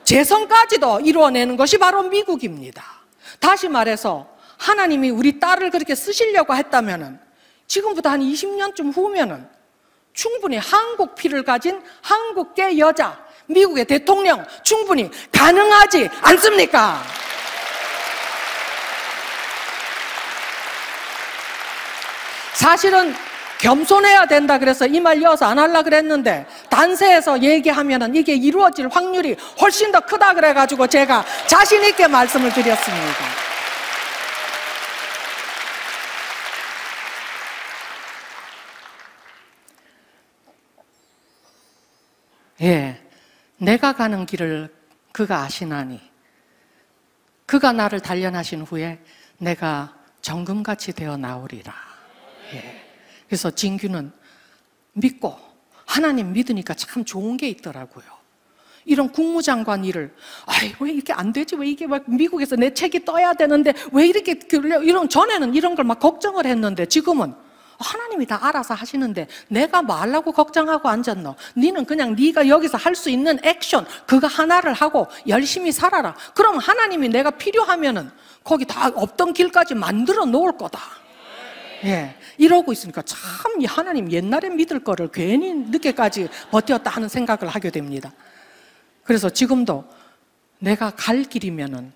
재선까지도 이루어내는 것이 바로 미국입니다. 다시 말해서 하나님이 우리 딸을 그렇게 쓰시려고 했다면은 지금부터 한 20년쯤 후면은 충분히 한국 피를 가진 한국계 여자 미국의 대통령 충분히 가능하지 않습니까? 사실은 겸손해야 된다 그래서 이 말 이어서 안 하려고 그랬는데 단세에서 얘기하면은 이게 이루어질 확률이 훨씬 더 크다 그래가지고 제가 자신 있게 말씀을 드렸습니다. 예, 내가 가는 길을 그가 아시나니 그가 나를 단련하신 후에 내가 정금같이 되어 나오리라. 예. 그래서 진규는 믿고 하나님 믿으니까 참 좋은 게 있더라고요. 이런 국무장관 일을 왜 이렇게 안 되지? 왜 이게 막 미국에서 내 책이 떠야 되는데 왜 이렇게 이런 전에는 이런 걸 막 걱정을 했는데 지금은 하나님이 다 알아서 하시는데 내가 뭐 하려고 걱정하고 앉았노? 니는 그냥 네가 여기서 할 수 있는 액션 그거 하나를 하고 열심히 살아라. 그럼 하나님이 내가 필요하면은 거기 다 없던 길까지 만들어 놓을 거다. 예, 이러고 있으니까 참 이 하나님 옛날에 믿을 거를 괜히 늦게까지 버텼다 하는 생각을 하게 됩니다. 그래서 지금도 내가 갈 길이면은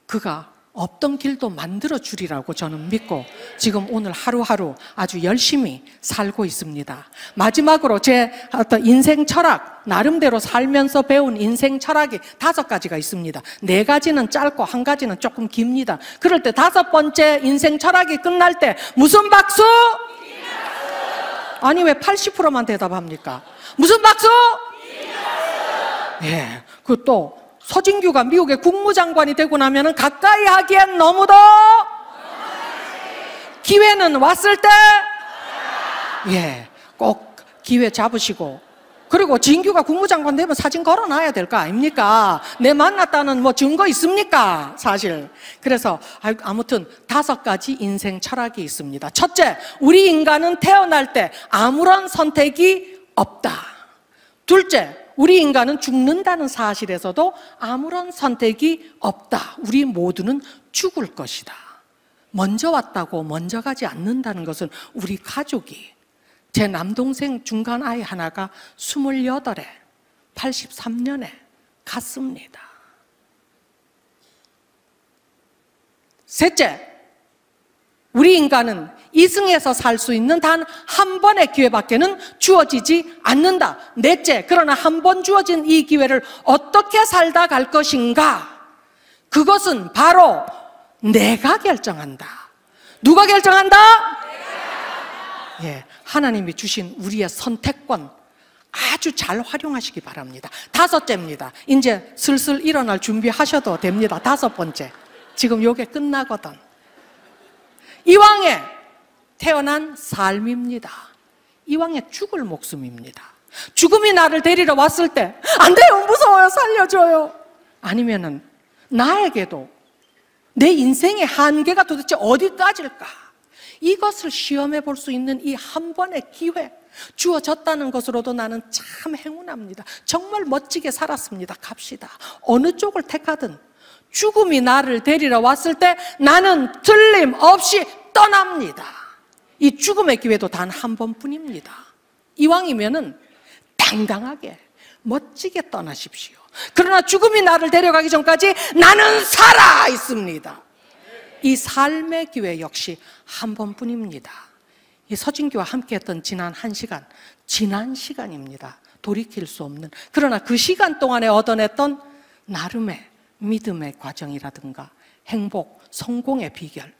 그가 없던 길도 만들어 주리라고 저는 믿고 지금 오늘 하루하루 아주 열심히 살고 있습니다. 마지막으로 제 어떤 인생 철학, 나름대로 살면서 배운 인생 철학이 5가지가 있습니다. 4가지는 짧고 1가지는 조금 깁니다. 그럴 때 5번째 인생 철학이 끝날 때 무슨 박수? 아니 왜 80%만 대답합니까? 무슨 박수? 예, 그 또 서진규가 미국의 국무장관이 되고 나면은 가까이 하기엔 너무도 기회는 왔을 때 예, 꼭 기회 잡으시고 그리고 진규가 국무장관 되면 사진 걸어놔야 될 거 아닙니까? 내 만났다는 뭐 증거 있습니까? 사실. 그래서 아무튼 5가지 인생 철학이 있습니다. 첫째, 우리 인간은 태어날 때 아무런 선택이 없다. 둘째, 우리 인간은 죽는다는 사실에서도 아무런 선택이 없다. 우리 모두는 죽을 것이다. 먼저 왔다고 먼저 가지 않는다는 것은 우리 가족이 제 남동생 중간 아이 하나가 28에 83년에 갔습니다. 셋째, 우리 인간은 이승에서 살 수 있는 단 한 번의 기회밖에는 주어지지 않는다. 넷째, 그러나 한 번 주어진 이 기회를 어떻게 살다 갈 것인가? 그것은 바로 내가 결정한다. 누가 결정한다? 예, 하나님이 주신 우리의 선택권, 아주 잘 활용하시기 바랍니다. 5째입니다. 이제 슬슬 일어날 준비하셔도 됩니다. 5번째. 지금 요게 끝나거든. 이왕에 태어난 삶입니다. 이왕에 죽을 목숨입니다. 죽음이 나를 데리러 왔을 때 안 돼요, 무서워요, 살려줘요. 아니면은 나에게도 내 인생의 한계가 도대체 어디까지일까? 이것을 시험해 볼 수 있는 이 한 번의 기회 주어졌다는 것으로도 나는 참 행운합니다. 정말 멋지게 살았습니다. 갑시다. 어느 쪽을 택하든 죽음이 나를 데리러 왔을 때 나는 틀림없이 떠납니다. 이 죽음의 기회도 단 한 번뿐입니다. 이왕이면은 당당하게 멋지게 떠나십시오. 그러나 죽음이 나를 데려가기 전까지 나는 살아 있습니다. 이 삶의 기회 역시 한 번뿐입니다. 이 서진규와 함께했던 지난 1시간, 지난 시간입니다. 돌이킬 수 없는. 그러나 그 시간 동안에 얻어냈던 나름의 믿음의 과정이라든가 행복, 성공의 비결,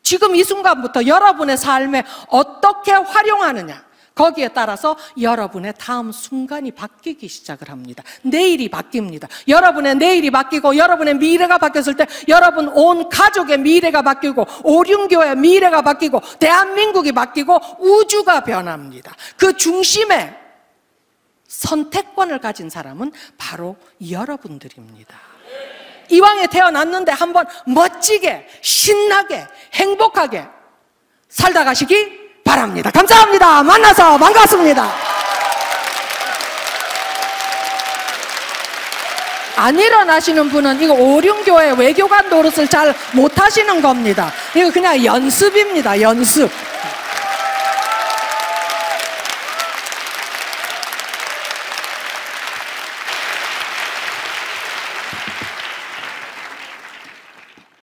지금 이 순간부터 여러분의 삶에 어떻게 활용하느냐, 거기에 따라서 여러분의 다음 순간이 바뀌기 시작을 합니다. 내일이 바뀝니다. 여러분의 내일이 바뀌고 여러분의 미래가 바뀌었을 때 여러분 온 가족의 미래가 바뀌고 오륜교의 미래가 바뀌고 대한민국이 바뀌고 우주가 변합니다. 그 중심에 선택권을 가진 사람은 바로 여러분들입니다. 이왕에 태어났는데 한번 멋지게, 신나게, 행복하게 살다 가시기 바랍니다. 감사합니다. 만나서 반갑습니다. 안 일어나시는 분은 이거 오륜교회 외교관 노릇을 잘 못하시는 겁니다. 이거 그냥 연습입니다. 연습.